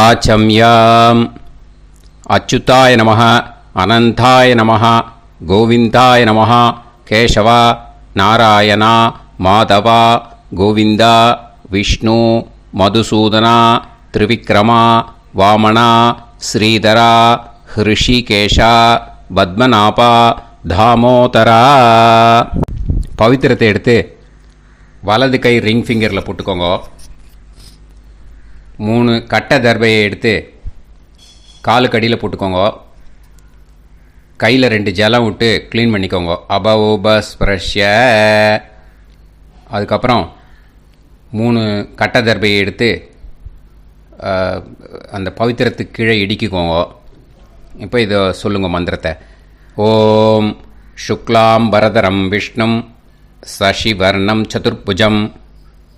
ஆச்சம்யாம். அச்சுதாய நமः, அனந்தாய நமः, கோவிந்தாய நமः, கேசவா, நாராயணா, மாதவா, கோவிந்தா, விஷ்ணு, மதுசூதனா, திரிவிக்ரமா, வாமனா, ஸ்ரீதரா, ஹிருஷிகேஷா, பத்மநாபா, தாமோதரா. பவித்திரத்தை எடுத்து வலது கை ரிங் ஃபிங்கரில் போட்டுக்கோங்க. 3 கட்டை தர்பையை எடுத்து காலுக்கு அடியில் போட்டுக்கோங்க. கையில் 2 ஜலம் விட்டு க்ளீன் பண்ணிக்கோங்க. அபவோபஸ்பிரஷ்ய. அதுக்கப்புறம் 3 கட்டை தர்பையை எடுத்து அந்த பவித்திரத்துக்கு கீழே இடிக்கிக்கோங்க. இப்போ இதை சொல்லுங்க மந்திரத்தை. ஓம் சுக்லாம் வரதரம் விஷ்ணும் சசிவர்ணம் சதுர்புஜம்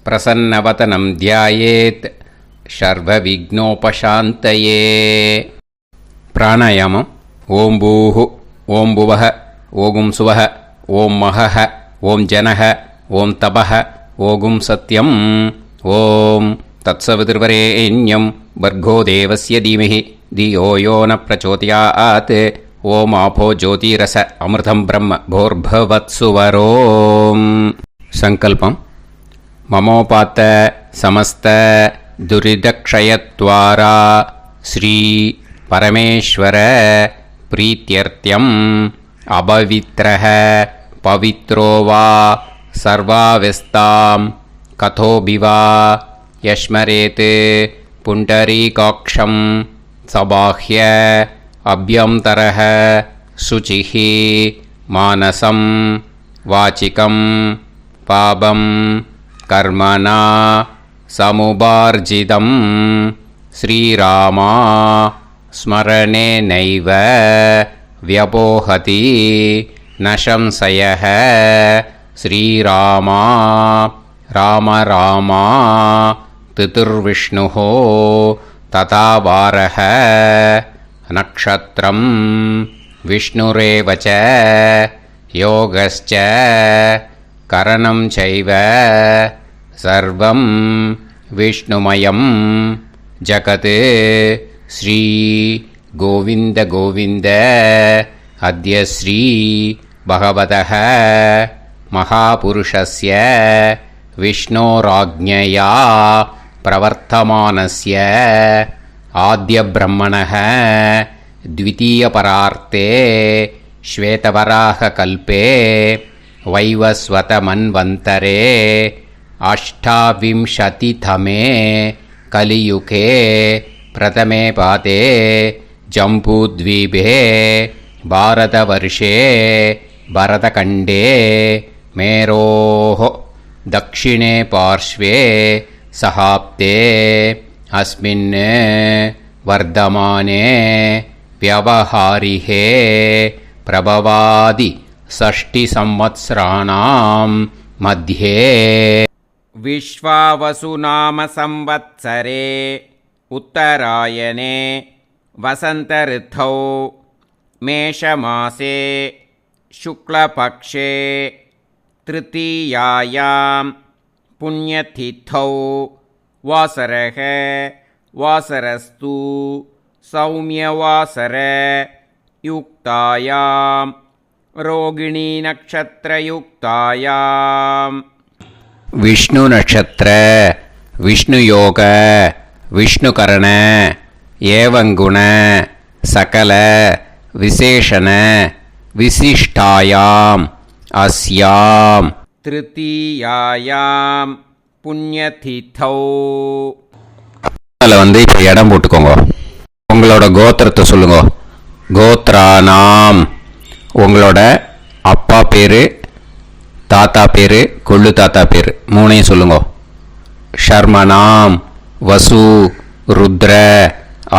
பிரசன்னவதனம் தியாயேத் சர்வ விக்னோபசாந்தயே. பிராணாயாமம். ஓம் பூஹு, ஓம் புவஹ, ஓகும் சுவஹ, ஓம் மஹஹ, ஓம் ஜனஹ, ஓம் தபஹ, ஓகும் சத்யம். ஓம் தத்சவிதுர்வரேண்யம் வர்கோ தேவஸ்ய தீமஹி தியோ யோ ந பிரச்சோதயாத். ஓம் ஆபோ ஜோதிரச அமிர்தம் பிரம்ம போர்பவத்சுவரோம். சங்கல்பம். மமோபாத்த சமஸ்த துரிதக்ஷயத்வாரா ஸ்ரீ பரமேஸ்வர பிரீத்யர்த்தியம் அபவித்ரஹ பவித்ரோ வா சர்வாவஸ்தாம் கதோபிவா யஸ்மரேத் புண்டரீகாக்ஷம் சபாஹ்ய அப்யந்தரஹ சுசிஹ மானசம் வாசிகம் பாபம் கர்மணா சமுபார்ஜிதம் ஸ்ரீராமா ஸ்மரணேனைவ வ்யபோஹதி ந சம்சயः. ஸ்ரீராமா ராம ராமா திதிர்விஷ்ணுः ததா வாரஹ. நக்ஷத்ரம் விஷ்ணுரேவ ச யோகஸ்ச கரணம் சைவ சர்வம் விஷ்ணுமயம் ஜகத். ஸ்ரீ கோவிந்த கோவிந்த அத்ய ஸ்ரீ பகவதः மகாபுருஷஸ்ய விஷ்ணோராஜ்ஞயா பிரவர்த்தமானஸ்ய ஆத்ய பிரம்மணः த்விதீயபரார்த்தே ஸ்வேதவராக கல்பே வைவஸ்வத மன்வந்தரே அஷ்டாவிம்சதிதமே கலியுகே பிரதமே பாதே ஜம்பூத்வீபே பாரதவர்ஷே பரதகண்டே மேரோः தக்ஷிணே பார்ஷ்வே சஹாப்தே அஸ்மின் வர்தமானே व्यवहारिहे प्रभवादि 6 संवत्सराणां मध्ये विश्वावसुनाम संवत्सरे उत्तरायणे वसन्तऋतौ मेषमासे शुक्लपक्षे तृतीयायां पुण्यतिथौ वासरः वासरस्तु सौम्यवासर युक्तायां रोगिणी नक्षत्रयुक्तायां विष्णु नक्षत्र विष्णु योग विष्णुकरण एवं गुण सकल विशेषण विशिष्टायां अस्यां तृतीयायां पुण्यतिथौ. வந்து இப்போ இடம் போட்டுக்கோங்க. உங்களோட கோத்திரத்தை சொல்லுங்க. கோத்ரானாம். உங்களோட அப்பா பேர், தாத்தா பேர், கொள்ளு தாத்தா பேர் 3ஐயும் சொல்லுங்க. ஷர்மனாம் வசு ருத்ர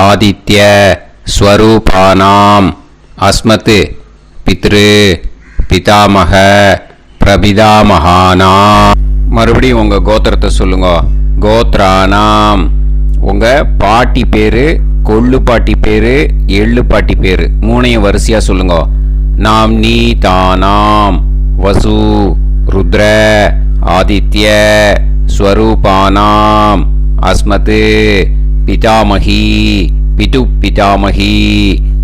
ஆதித்ய ஸ்வரூபானாம் அஸ்மத் பித்ரு பிதாமக பிரபிதாமகானாம். மறுபடியும் உங்கள் கோத்திரத்தை சொல்லுங்க. கோத்ரானாம். உங்கள் பாட்டி பேர், கொள்ளு பாட்டி பேர், எள்ளு பாட்டி பேர் 3ஐயும் வரிசையாக சொல்லுங்க. நாம் நீ தானாம் வசு ருத்ர ஆதித்ய ஸ்வரூபானாம் அஸ்மத் பிதாமகி பிது பிதாமகி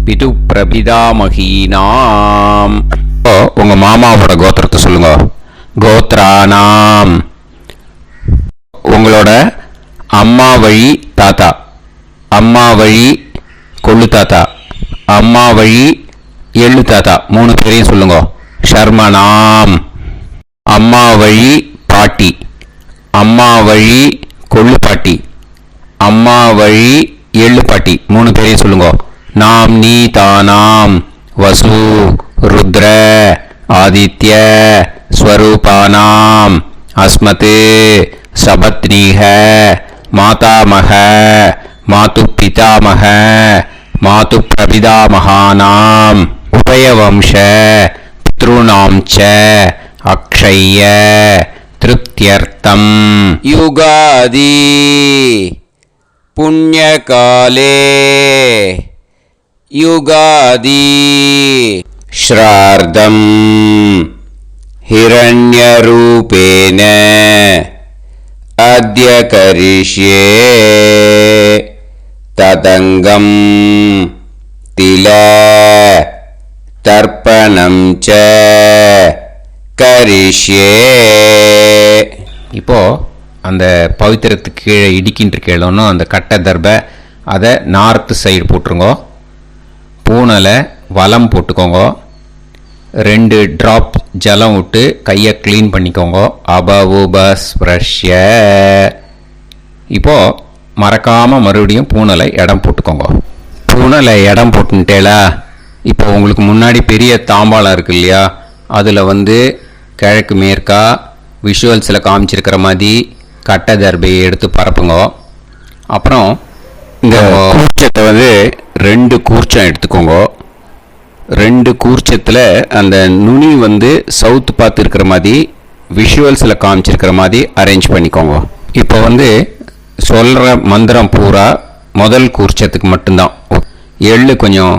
பிது பிரபிதாமகீனாம். உங்க மாமாவோட கோத்திரத்தை சொல்லுங்க. கோத்ரானாம். உங்களோட அம்மா வழி தாத்தா, அம்மா வழி கொள்ளு தாத்தா, அம்மா வழி எள்ளு தாத்தா, 3 பேரையும் சொல்லுங்க. ஷர்மனாம். அம்மா வழி பாட்டி, அம்மா வழி கொள்ளு பாட்டி, அம்மா வழி எள்ளு பாட்டி, 3 பேரையும் சொல்லுங்க. நாம் நீ தானாம் வசு ருத்ர ஆதித்ய ஸ்வரூபானாம் அஸ்மத் சபத்னீஹ மாதாமக மாது பிதாமக மாது பிரபிதாமகானாம் உபயவம்ச பித்ருணாம் ச அக்ஷய்ய திருப்தியர்த்தம் யுகாதி புண்ணியகாலே யுகாதி ஸ்ரார்த்தம் ஹிரண்யரூபேன அத்ய கரிஷ்யே ததங்கம் தில தர்ப்பணம் ச கரிஷ்யே. இப்போ அந்த பவித்திரத்துக்கு கீழே இடிக்கின்ற கீழே அந்த கட்டை தர்பை அதை நார்த்து சைடு போட்டுருங்கோ. பூனலை வலம் போட்டுக்கோங்க. 2 ட்ராப் ஜலம் விட்டு கையை க்ளீன் பண்ணிக்கோங்க. அபவுபஸ்ப்ரஷ்ய. இப்போது மறக்காமல் மறுபடியும் பூனலை இடம் போட்டுக்கோங்க. பூனலை இடம் போட்டுட்டேலா. இப்போ உங்களுக்கு முன்னாடி பெரிய தாம்பாளம் இருக்கு இல்லையா, அதில் கிழக்கு மேற்கா விஷுவல்ஸில் காமிச்சிருக்கிற மாதிரி கட்டை தர்பையை எடுத்து பரப்புங்க. அப்புறம் இந்த கூர்ச்சத்தை 2 கூர்ச்சம் எடுத்துக்கோங்க. 2 கூர்ச்சத்தில் அந்த நுனி சவுத்து பார்த்து இருக்கிற மாதிரி விஷுவல்ஸில் காமிச்சிருக்கிற மாதிரி அரேஞ்ச் பண்ணிக்கோங்க. இப்போ சொல்கிற மந்திரம் பூரா முதல் கூர்ச்சத்துக்கு மட்டும்தான். எள்ளு கொஞ்சம்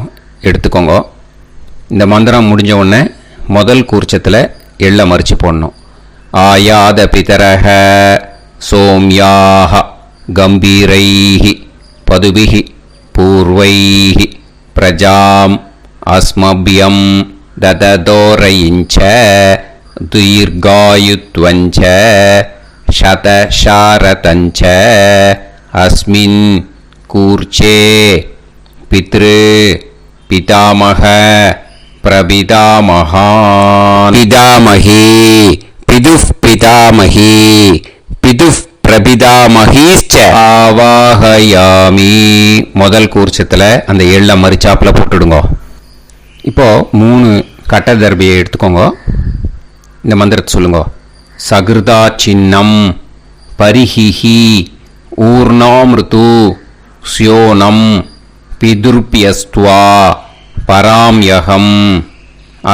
எடுத்துக்கோங்க. இந்த மந்திரம் முடிஞ்ச உடனே முதல் கூர்ச்சத்தில் எள்ளை மறித்து போடணும். ஆயாத பிதரஹ சோம்யாக கம்பீரைஹி பதுபிஹி பூர்வைஹி பிரஜாம் அஸ்மபியம் தததோரயிஞ்ச தீர்காயுத்வஞ்ச சதசாரதஞ்ச அஸ்மின் கூர்ச்சே பித்ரு பிதாமக பிரபிதாமகான் பிதாமகி பிதுஃப் பிதாமகி பிதுஃப் பிரபிதாமகீச்ச ஆவாஹயாமி. முதல் கூர்ச்சத்தில் அந்த எள்ளை மறிச்சாப்பில் போட்டுடுங்க. இப்போது 3 கட்டை தர்பையை எடுத்துக்கோங்க. இந்த மந்திரத்தை சொல்லுங்க. சகிருதா சின்னம் பரிஹிஹி ஊர்ணாமிருது ஸ்யோனம் பிதுர்பியஸ்துவா பராம்யகம்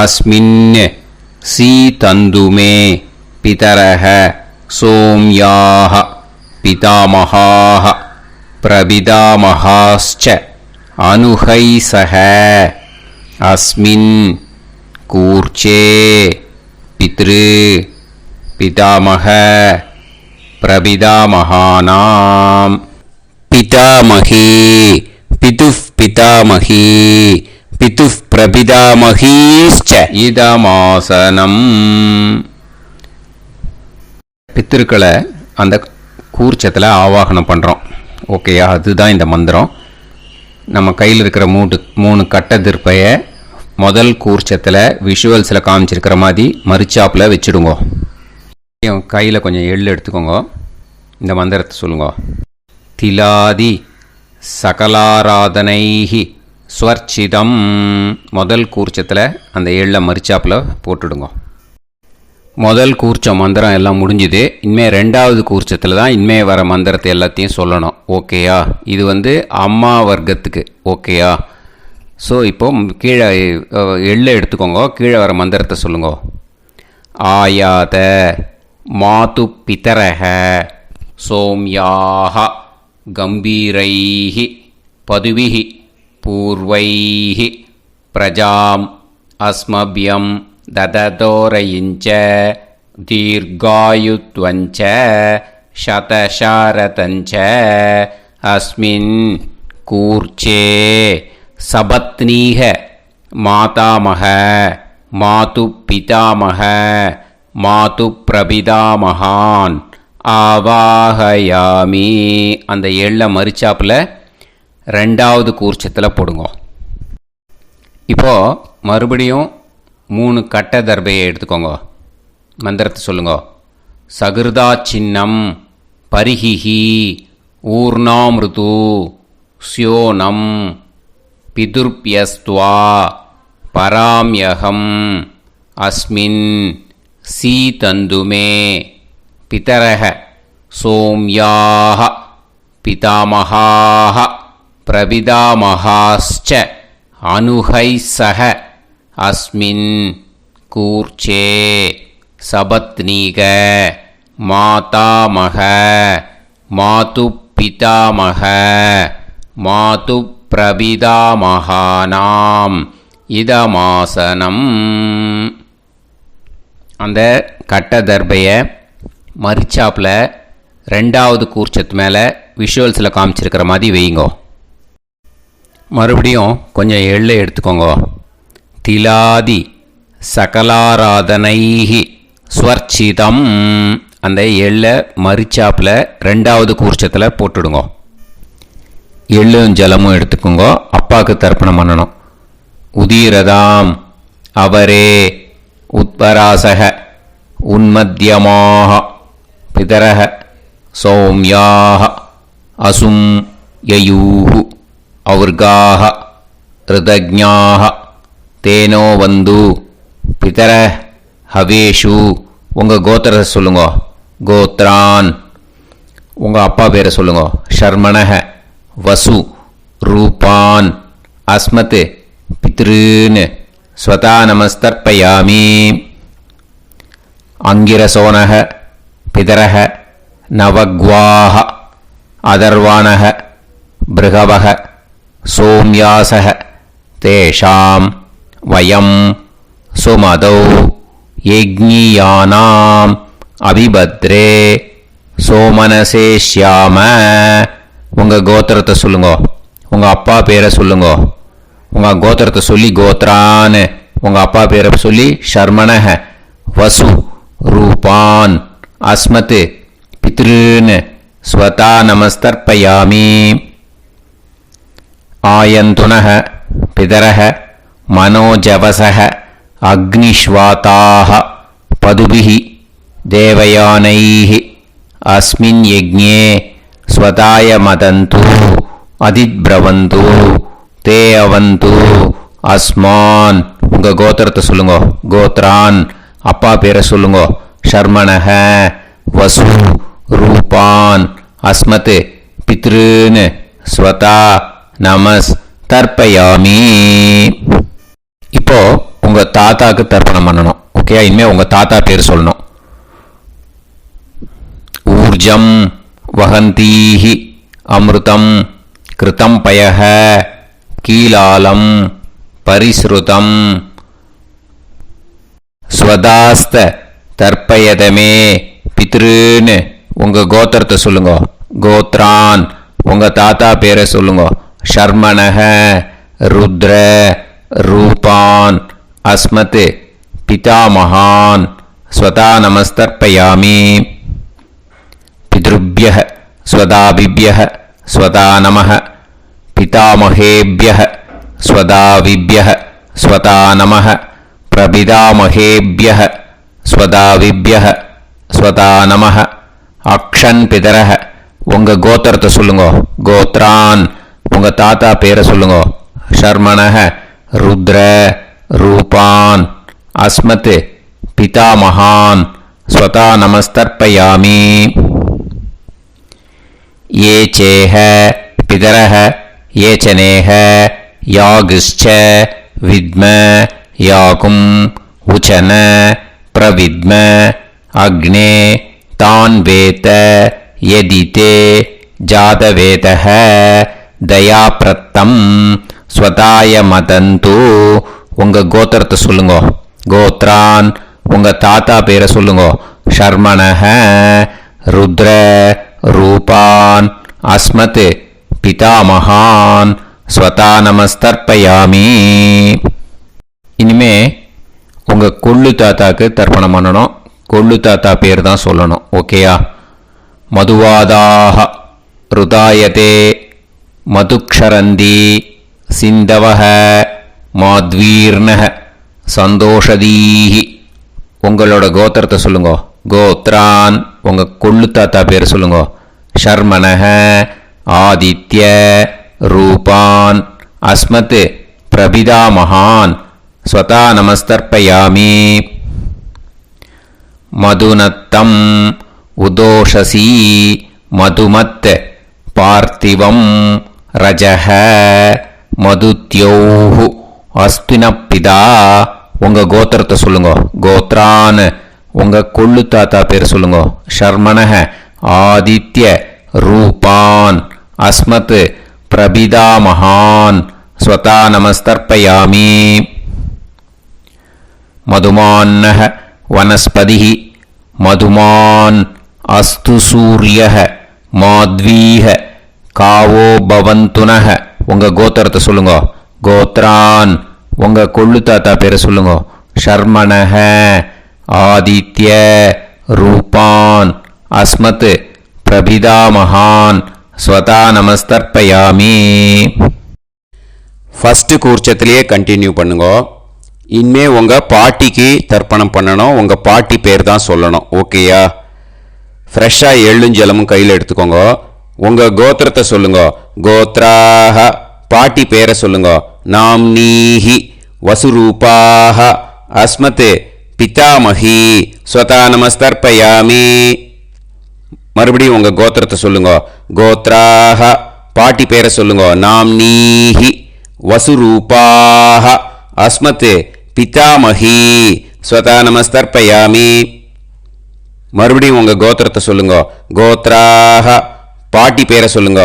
அஸ்மின் சீதந்துமே பிதரஹ சோம்யாக பிதாமகாः பிரபிதாமகாஸ்ச அனுஹைசஹ அஸ்மின் கூர்ச்சே பித்ரு பிதாமக பிரபிதாமகானாம் பிதாமகி பிதுஃப் பிதாமகி பிதுஃப் பிரபிதாமகீஸ்ச இதமாசனம். பித்திருக்களை அந்த கூர்ச்சத்தில் ஆவாகனம் பண்ணுறோம். ஓகேயா? அதுதான் இந்த மந்திரம். நம்ம கையில் இருக்கிற 3 கட்டை திருப்பையை முதல் கூர்ச்சத்தில் விஷுவல்ஸில் காமிச்சிருக்கிற மாதிரி மறிச்சாப்பில் வச்சுடுங்க. கையில் கொஞ்சம் எள்ளு எடுத்துக்கோங்க. இந்த மந்திரத்தை சொல்லுங்க. திலாதி சகலாராதனைஹி ஸ்வர்ச்சிதம். முதல் கூர்ச்சத்தில் அந்த எள்ளை மறிச்சாப்பில் போட்டுடுங்க. முதல் கூர்ச்சம் மந்திரம் எல்லாம் முடிஞ்சுது. இனிமேல் 2வது கூர்ச்சத்தில் தான் இனிமேல் வர மந்திரத்தை எல்லாத்தையும் சொல்லணும். ஓகேயா? இது அம்மா வர்க்கத்துக்கு. ஓகேயா? ஸோ இப்போ கீழே எள்ளை எடுத்துக்கோங்க. கீழே வர மந்திரத்தை சொல்லுங்க. ஆயாத மாது பிதரஹ சோம்யாக கம்பீரைஹி பதுவிஹி பூர்வைஹி பிரஜாம் அஸ்மபியம் தததோரயிஞ்ச தீர்காயுத்வஞ்ச சதசாரதஞ்ச अस्मिन् कूर्चे सपत्नीः मातामह मातुपितामह मातुप्रपितामहान् ஆவாஹயாமி. அந்த எள்ள மரிச்சாப்பில் ரெண்டாவது கூர்ச்சத்தில் போடுங்க. இப்போது மறுபடியும் 3 கட்ட தர்பையை எடுத்துக்கோங்க. மந்திரத்தை சொல்லுங்க. சகிருதா சின்னம் பரிஹிஹி ஊர்ணாமிருது ஸ்யோனம் பிதுர்பியஸ்துவா பராம்யகம் அஸ்மின் சீதந்துமே பிதரஹ சோம்யாஹ பிதாமஹாஹ பிரபிதாமஹாஸ்ச அனுஹைசஹ அஸ்மின் கூர்ச்சே சபத்னீக மாதாமக மாதுப்பிதாமக மாதுப்பிரபிதாமகானாம் இதமாசனம். அந்த கட்ட தர்பையை மரிச்சாப்பில் ரெண்டாவது கூர்ச்சத்து மேலே விஷுவல்ஸில் காமிச்சிருக்கிற மாதிரி வைங்கோ. மறுபடியும் கொஞ்சம் எள்ளை எடுத்துக்கோங்க. திலாதி சகலாராதனைஹி ஸ்வர்ச்சிதம். அந்த எள்ளை மரிச்சாப்பில் ரெண்டாவது கூர்ச்சத்தில் போட்டுடுங்க. எள்ளும் ஜலமும் எடுத்துக்கோங்க. அப்பாவுக்கு தர்ப்பணம் பண்ணணும். உதீரதாம் அவரே உத்வராசக உன்மத்யமாக பிதரஹ சௌம்யாக அசும் யயூஹு ஔர்காஹ ரிதஜ்ஞாஹ தேனோ வந்து பிதர ஹவேஷு. உங்கள் கோத்திரத்தை சொல்லுங்க. கோத்ரான். உங்கள் அப்பா பேரை சொல்லுங்க. ஷர்மணஹ வசு ரூபான் அஸ்மத் பித்ருன்னு ஸ்வதா நமஸ்தர்ப்பயாமி. அங்கிரசோனஹ பிதரஹ நவக்வாஹ அதர்வாணஹ பிருகவஹ சோம்யாசஹ தேஷாம் வயம் சுமதௌ யஜ்ஞியானாம் அபிபத்ரே சோமனசேஷ்யாம. உங்கள் கோத்திரத்தை சொல்லுங்க. உங்கள் அப்பா பேரை சொல்லுங்க. உங்கள் கோத்திரத்தை சொல்லி கோத்ரான்னு உங்கள் அப்பா பேரை சொல்லி ஷர்மணஹ வசு ரூபான் அஸ்மத் பித்ருன்னு ஸ்வதா நமஸ்தர்ப்பயாமி. ஆயந்துனஹ பிதரஹ மனோஜவசஹ அக்னிஷ்வாதாஹ பதுபிஹி தேவயானைஹி அஸ்மின் யஜ்ஞே ஸ்வதாய மதந்து அதித்ப்ரவந்து தே அவந்து அஸ்மான். உங்கள் கோத்திரத்தை சொல்லுங்க. கோத்ரான். அப்பா பேரை சொல்லுங்க. ஷர்மணஹ வசு ரூபான் அஸ்மத் பித்ருன்னு ஸ்வதா நமஸ் தர்ப்பயாமி. இப்போ உங்கள் தாத்தாக்கு தர்ப்பணம் பண்ணணும். ஓகே, இனிமேல் உங்கள் தாத்தா பேர் சொல்லணும். ஊர்ஜம் வஹந்தீஹி அமிர்தம் கிருதம் பயஹ கீலாலம் பரிஸ்ருதம் ஸ்வதாஸ்த தர்ப்பயதமே பித்ருன்னு உங்கள் கோத்திரத்தை சொல்லுங்க. கோத்ரான். உங்கள் தாத்தா பேரை சொல்லுங்க. ஷர்மணஹ ருத்ர ரூபான் அஸ்மத் பிதாமகான் ஸ்வதா நமஸ்தர்ப்பயாமி. பித்ருப்யஹ ஸ்வதாபிப்யஹ ஸ்வதா நமஹ பிதாமகேப்யஹ ஸ்வதாவிப்யஹ ஸ்வதா நமஹ பிரபிதாமகேப்யஹ ஸ்வதாவிப்யஹ ஸ்வதா நமஹ. அக்ஷன் பிதரஹ. உங்கள் கோத்திரத்தை சொல்லுங்க. கோத்ரான். உங்கள் தாத்தா பேரை சொல்லுங்க. ஷர்மணஹ ருத்ர ரூபான் அஸ்மத் பிதாமகான் ஸ்வதா நமஸ்தர்ப்பயாமி. ये चेह पितरः ये चनेह यागश्च विद्म याकुं उचन प्रविद्म अग्ने तान् वेत यदिते जातवेतः दयाप्रत्तं स्वताय मदन्तु. உங்கள் கோத்திரத்தை சொல்லுங்க. கோத்ரான். உங்கள் தாத்தா பேரை சொல்லுங்க. ஷர்மணஹ ருத்ர ரூபான் அஸ்மத் பிதாமகான் ஸ்வதா நமஸ்தர்ப்பயாமி. இனிமே உங்கள் கொள்ளு தாத்தாக்கு தர்ப்பணம் பண்ணணும். கொள்ளு தாத்தா பேர் தான் சொல்லணும். ஓகேயா? மதுவாதாக ருதாயதே மதுக்ஷரந்தி சிந்தவஹ மாத்வீர்ணஹ சந்தோஷதீஹி. உங்களோட கோத்திரத்தை சொல்லுங்க. கோத்ரான் உங்கள் கொள்ளு தாத்தா பேர் சொல்லுங்க. ஷர்மணஹ ஆதித்ய ரூபான் அஸ்மத் பிரபிதாமகான் ஸ்வதா நமஸ்தர்ப்பயாமி. மதுநத்தம் உதோஷசி மதுமத் பார்த்திவம் ரஜஹ மதுத்யோஹு அஸ்தினப்பிதா. உங்கள் கோத்திரத்தை சொல்லுங்க. கோத்ரான் உங்கள் கொள்ளு தாத்தா பேர் சொல்லுங்க. ஷர்மணஹ ஆதித்ய ரூபான் அஸ்மத் பிரபிதாமகான் ஸ்வதா நமஸ்தர்ப்பயாமி. மதுமான்னஹ வனஸ்பதிஹ மதுமான் அஸ்து சூரியஹ மாத்வீஹ காவோ பவந்துனஹ. உங்கள் கோத்திரத்தை சொல்லுங்க. கோத்ரான் உங்கள் கொள்ளு தாத்தா பேரை சொல்லுங்க. ஷர்மணஹ ஆதித்ய ரூபான் அஸ்மத் பிரபிதாமகான் ஸ்வதா நமஸ்தர்ப்பயாமி. ஃபஸ்ட்டு கூர்ச்சத்திலேயே கண்டினியூ பண்ணுங்க. இனிமே உங்கள் பாட்டிக்கு தர்ப்பணம் பண்ணணும். உங்கள் பாட்டி பேர் தான் சொல்லணும். ஓகேயா? ஃப்ரெஷ்ஷாக எள்ளும் ஜலமும் கையில் எடுத்துக்கோங்க. உங்கள் கோத்திரத்தை சொல்லுங்க. கோத்ராஹ பாட்டி பேரை சொல்லுங்க. நாம்னீஹி வசுரூபாஹ அஸ்மத் பிதாமஹி ஸ்வதா நமஸ்தர்ப்பயாமி. மறுபடியும் உங்கள் கோத்திரத்தை சொல்லுங்க. கோத்ராஹ பாட்டி பேரை சொல்லுங்க. நாம்னீஹி வசுரூபாஹ அஸ்மத் பிதாமஹி ஸ்வதா நமஸ்தர்ப்பயாமி. மறுபடியும் உங்கள் கோத்திரத்தை சொல்லுங்க. கோத்ராஹ பாட்டி பேரை சொல்லுங்க.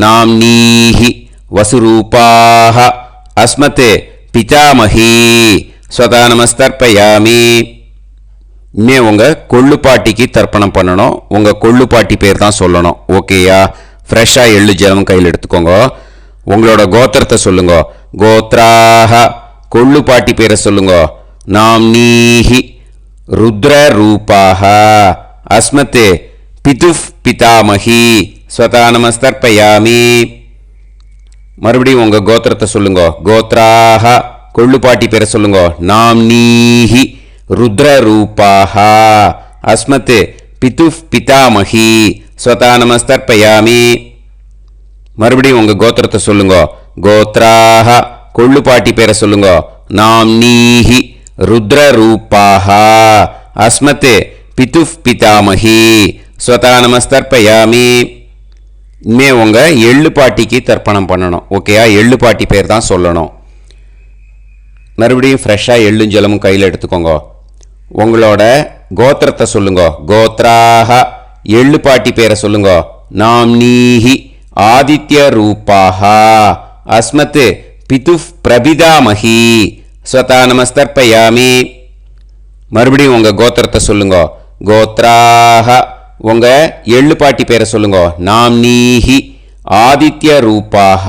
நாம்னீஹி வசுரூபாஹ அஸ்மத் பிதாமஹி ஸ்வதா நமஸ்தர்ப்பயாமி. இனிமே உங்கள் கொள்ளு பாட்டிக்கு தர்ப்பணம் பண்ணணும். உங்கள் கொள்ளு பாட்டி பேர் தான் சொல்லணும். ஓகேயா? ஃப்ரெஷ்ஷாக எள்ளு ஜலம் கையில் எடுத்துக்கோங்க. உங்களோட கோத்திரத்தை சொல்லுங்க. கோத்ராஹ கொள்ளு பாட்டி பேரை சொல்லுங்க. நாம்னீஹி ருத்ர ரூபாஹ அஸ்மத் பிதுஃப் பிதாமஹி ஸ்வதா நமஸ்தர்ப்பயாமி. மறுபடியும் உங்கள் கோத்திரத்தை சொல்லுங்க. கோத்ராஹ கொள்ளு பாட்டி பேரை சொல்லுங்க. நாம்னீஹி ருத்ர ரூபாஹ அஸ்மத் பிதுஃப் பிதாமஹி ஸ்வதா நமஸ்தர்ப்பயாமி. மறுபடியும் உங்கள் கோத்திரத்தை சொல்லுங்க. கோத்ராஹ கொள்ளு பாட்டி பேரை சொல்லுங்க. நாம்னீஹி ருத்ர ரூபாஹ அஸ்மத் பிதுஃப் பிதாமஹி ஸ்வதா நமஸ்தர்ப்பயாமி. இனிமே உங்கள் எள்ளு பாட்டிக்கு தர்ப்பணம் பண்ணணும். ஓகேயா? எள்ளு பாட்டி பேர் தான் சொல்லணும். மறுபடியும் ஃப்ரெஷ்ஷாக எள்ளும் ஜலமும் கையில் எடுத்துக்கோங்க. உங்களோட கோத்திரத்தை சொல்லுங்க. கோத்ராஹ எள்ளு பாட்டி பேரை சொல்லுங்க. நாம்னீஹி ஆதித்ய ரூபாஹ அஸ்மத் பிதுஃப் பிரபிதாமஹி ஸ்வதா நமஸ்தர்ப்பயாமி. மறுபடியும் உங்கள் கோத்திரத்தை சொல்லுங்க. கோத்ராஹ உங்கள் எள்ளு பாட்டி பேரை சொல்லுங்க. நாம்னீஹி ஆதித்ய ரூபாஹ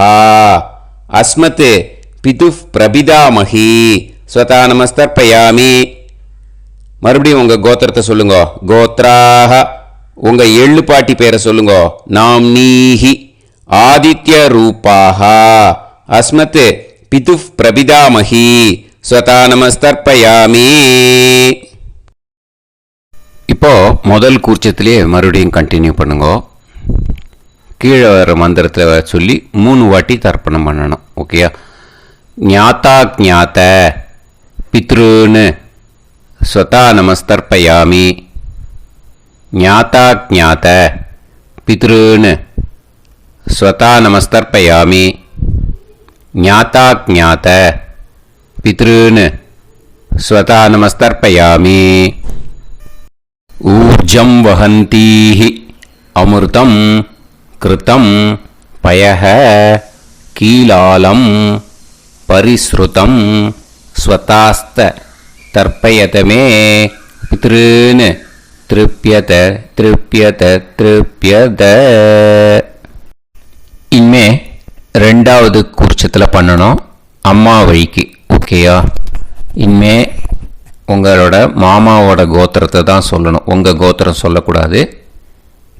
அஸ்மத் பிதுஃப் பிரபிதாமஹி ஸ்வதா நமஸ்தர்ப்பயாமி. மறுபடியும் உங்கள் கோத்திரத்தை சொல்லுங்க. கோத்ராஹ உங்கள் எள்ளு பாட்டி பேரை சொல்லுங்க. நாம்னீஹி ஆதித்ய ரூபாஹ அஸ்மத் பிதுஃப் பிரபிதாமஹி ஸ்வதா நமஸ்தர்ப்பயாமி. இப்போ முதல் கூர்ச்சத்திலேயே மறுபடியும் கண்டினியூ பண்ணுங்க. கீழே வர மந்திரத்தை சொல்லி 3 வாட்டி தர்ப்பணம் பண்ணணும். ஓகேயா? ஞாதா ஞாத பித்ருன்னு ஸ்வதா நமஸ்தர்ப்பயாமி. ஞாதா ஞாத பித்ருன்னு ஸ்வதா நமஸ்தர்ப்பயாமி. ஞாதா ஞாத பித்ருன்னு ஸ்வதா நமஸ்தர்ப்பயாமி. ஊர்ஜம் வஹந்தீஹி அமிர்தம் கிருதம் பயஹ கீலாலம் பரிஸ்ருதம் ஸ்வதாஸ்த தர்ப்பயதமே பித்ருன்னு திருப்யத திருப்யத திருப்யத. இனிமே இனிமே ரெண்டாவது கூர்ச்சத்தில் பண்ணணும், அம்மா வழிக்கு. ஓகேயா? இனிமே உங்களோட மாமாவோட கோத்திரத்தை தான் சொல்லணும், உங்கள் கோத்திரம் சொல்லக்கூடாது,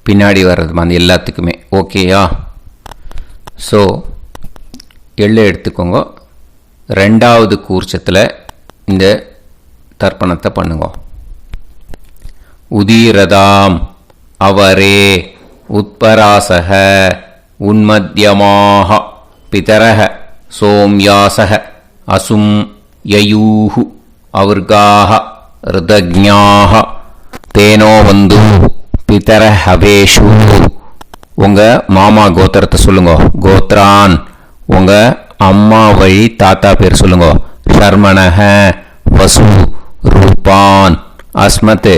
பின்னாடி வர்றது மாதிரி எல்லாத்துக்குமே. ஓகேயா? ஸோ எள்ளு எடுத்துக்கோங்க. ரெண்டாவது கூர்ச்சத்தில் இந்த தர்ப்பணத்தை பண்ணுங்க. உதீரதாம் அவரே உத்பராசக உன்மத்யமாக பிதரக சோம்யாசக அசும் யயூஹு அவர்காக ருதஜ்ஞாக தேனோ வந்து பிதர ஹவேஷு. உங்கள் மாமா கோத்திரத்தை சொல்லுங்க. கோத்ரான் உங்கள் அம்மா வழி தாத்தா பேர் சொல்லுங்க. ஷர்மணஹ வசு ரூபான் அஸ்மத்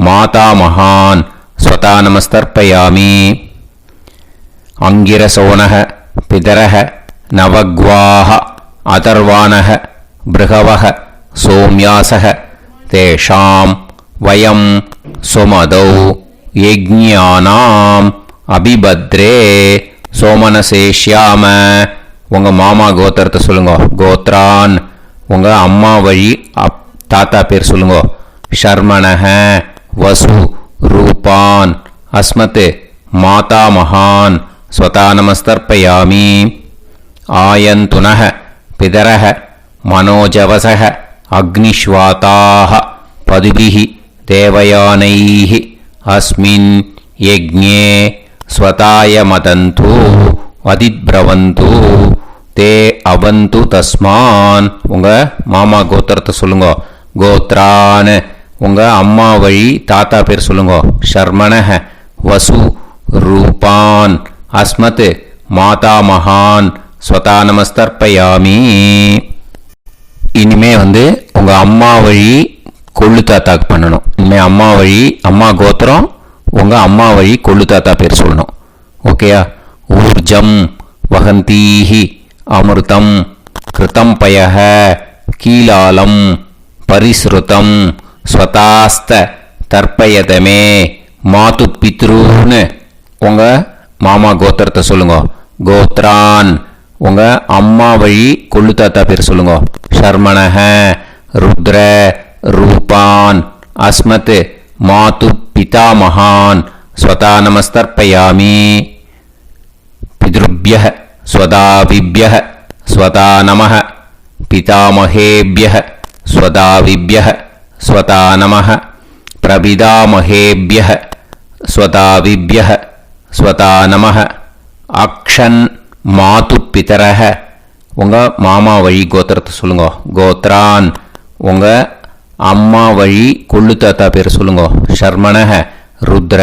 மாதா மகான் ஸ்வதா நமஸ்தர்ப்பயாமி. அங்கிரசோனஹ பிதரஹ நவக்வாஹ அதர்வானஹ பிருகவஹ சோம்யாசஹ தேஷாம் வயம் சுமதௌ யஜ்ஞானாம் அபிபத்ரே சோமனசேஷ்யாம. உங்கள் மாமா கோத்திரத்தை சொல்லுங்க. கோத்ரான் உங்கள் அம்மா வழி தாத்தா பேர் சொல்லுங்க. ஷர்மணஹ வசு ரூபான் அஸ்மத் மாதா மகான் ஸ்வதா நமஸ்தர்ப்பயாமி. ஆயந்துனஹ பிதரஹ மனோஜவசஹ அக்னிஷ்வாதாஹ பதுபிஹி தேவயானைஹ அஸ்மின் யஜ்ஞே ஸ்வதாய மதந்து அதிப்ரவந்து தே அவந்து தஸ்மான். உங்கள் மாமா கோத்திரத்தை சொல்லுங்க. கோத்ரான் உங்கள் அம்மா வழி தாத்தா பேர் சொல்லுங்க. ஷர்மணஹ வசு ரூபான் அஸ்மத் மாதா மகான் ஸ்வதா நமஸ்தர்ப்பயாமி. இனிமே உங்கள் அம்மா வழி கொள்ளு தாத்தாக்கு பண்ணணும். இனிமேல் அம்மா வழி அம்மா கோத்திரம் உங்கள் அம்மா வழி கொள்ளு தாத்தா பேர் சொல்லணும். ஓகேயா? ஊர்ஜம் வகந்தீஹி அமிர்தம் கிருதம் பயஹ கீலாலம் பரிஸ்ருதம் ஸ்வதாஸ்த தர்ப்பயதமே மாது பித்ருன்னு. உங்கள் மாமா கோத்திரத்தை சொல்லுங்க. கோத்ரான் உங்கள் அம்மா வழி கொள்ளு தாத்தா பேர் சொல்லுங்க. ஷர்மணஹ ருத்ர ரூபான் அஸ்மத் மாது பிதாமகான் ஸ்வதா நமஸ்தர்ப்பயாமி. பித்ருப்யஹ ஸ்வதாவிப்யஹ ஸ்வதா நமஹ பிதாமகேப்யஹ ஸ்வதாவிப்யஹ ஸ்வதா நமஹ பிரபிதாமகேப்யஹ ஸ்வதாவிப்யஹ ஸ்வதா நமஹ. அக்ஷன் மாது பிதரஹ உங்கள் மாமா வழி கோத்திரத்தை சொல்லுங்க. கோத்ரான் உங்கள் அம்மா வழி கொள்ளு தாத்தா பேர் சொல்லுங்க. ஷர்மணஹ ருத்ர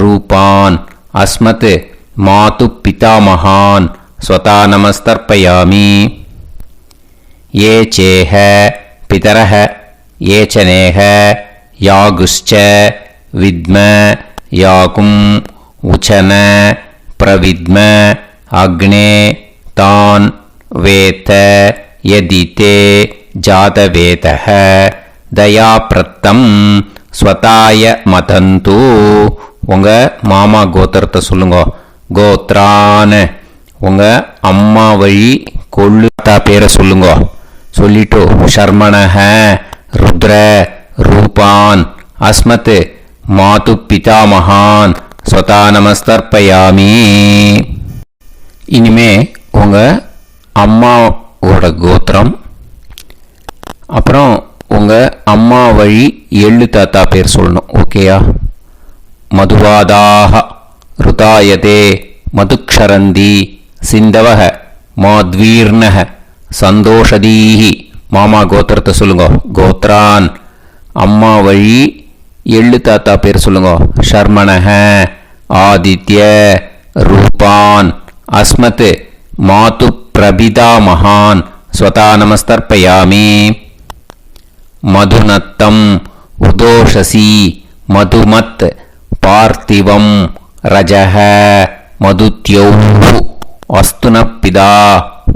ரூபான் அஸ்மத் மாது பிதாமகான் ஸ்வதா நமஸ்தர்ப்பயாமி. ये चेह पितरः ये च नेह यागुश्च विद्म याकुम् उचन प्रविद्म अग्ने तान् वेत यदिते जातवेतः दयाप्रत्तम् स्वताय मदन्तु. உங்கள் மாமா கோத்திரத்தை சொல்லுங்க. கோத்ரான் உங்கள் அம்மா வழி கொள்ளு தாத்தா பேரை சொல்லுங்க. சொல்லிட்டு ஷர்மணஹ ருத்ர ரூபான் அஸ்மத் மாது பிதாமகான் ஸ்வதா நமஸ்தர்ப்பயாமி. இனிமே உங்கள் அம்மாவோட கோத்திரம், அப்புறம் உங்கள் அம்மா வழி எள்ளு தாத்தா பேர் சொல்லணும். ஓகேயா? மதுவாதாக ருதாயதே மதுக்ஷரந்தி சிந்தவஹ மாத்வீர்ணஹ சந்தோஷதீஹி. மாமா கோத்திரத்தை சொல்லுங்க. கோத்ரான் அம்மா வழி எள்ளு தாத்தா பேர் சொல்லுங்க. ஷர்மணஹ ஆதித்ய ரூபான் அஸ்மத் மாது பிரபிதாமகான் ஸ்வதா நமஸ்தர்ப்பயாமி. மதுநத்தம் உதோஷசி மதுமத் பார்த்திவம் ரஜஹ மதுத்யௌஹு அஸ்துனப்பிதா.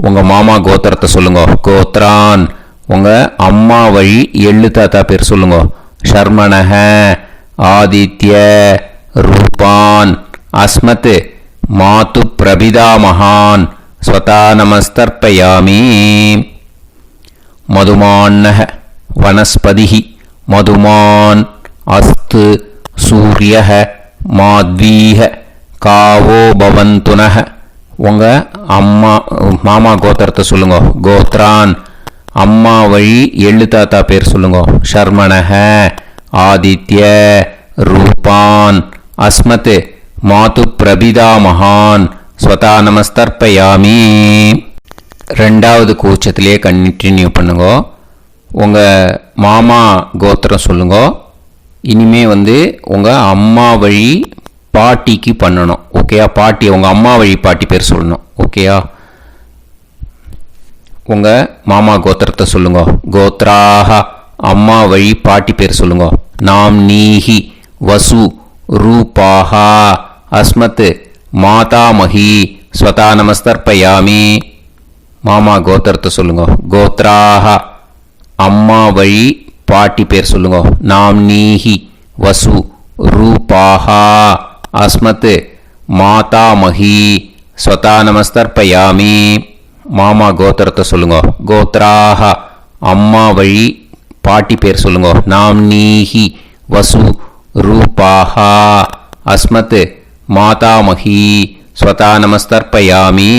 உங்கள் மாமா கோத்திரத்தை சொல்லுங்க. கோத்ரான் உங்கள் அம்மா வழி எள்ளு தாத்தா பேர் சொல்லுங்க. ஷர்மணஹ ஆதித்ய ரூபான் அஸ்மத் மாது प्रभिदामहान् स्वता नमस्तर्पयामि मधुमान्नः वनस्पतिः मधुमान् अस्तु सूर्यः माध्वीः कावो भवन्तुनः உங்கள் அம்மா மாமா கோத்திரத்தை சொல்லுங்க. கோத்ரான் அம்மா வழி எள்ளு தாத்தா பேர் சொல்லுங்க. ஷர்மணஹ ஆதித்ய ரூபான் அஸ்மத் மாது பிரபிதா மகான் ஸ்வதா நமஸ்தர்ப்பயாமி. ரெண்டாவது கூச்சத்திலே கண்டினியூ பண்ணுங்க. உங்கள் மாமா கோத்திரம் சொல்லுங்க. இனிமே உங்கள் அம்மா வழி பாட்டிக்கு பண்ணணும். ஓகேயா? பாட்டி உங்கள் அம்மா வழி பாட்டி பேர் சொல்லணும். ஓகேயா? உங்கள் மாமா கோத்திரத்தை சொல்லுங்க. கோத்ராக அம்மா வழி பாட்டி பேர் சொல்லுங்க. நாம் நீஹி வசு ரூபாஹா அஸ்மத் மாதாமஹி ஸ்வதா நமஸ்தர்ப்பயாமி. மாமா கோத்திரத்தை சொல்லுங்க. கோத்ராக அம்மா வழி பாட்டி பேர் சொல்லுங்க. நாம் நீஹி வசு ரூபாஹா அஸ்மத் மாதாமஹி ஸ்வதா நமஸ்தர்ப்பயாமி. மாமா கோத்திரத்தை சொல்லுங்க. கோத்ராக அம்மா வழி பாட்டி பேர் சொல்லுங்க. நாம் நீஹி வசு ரூபாஹா அஸ்மத் மாதாமஹி ஸ்வதா நமஸ்தர்ப்பயாமி.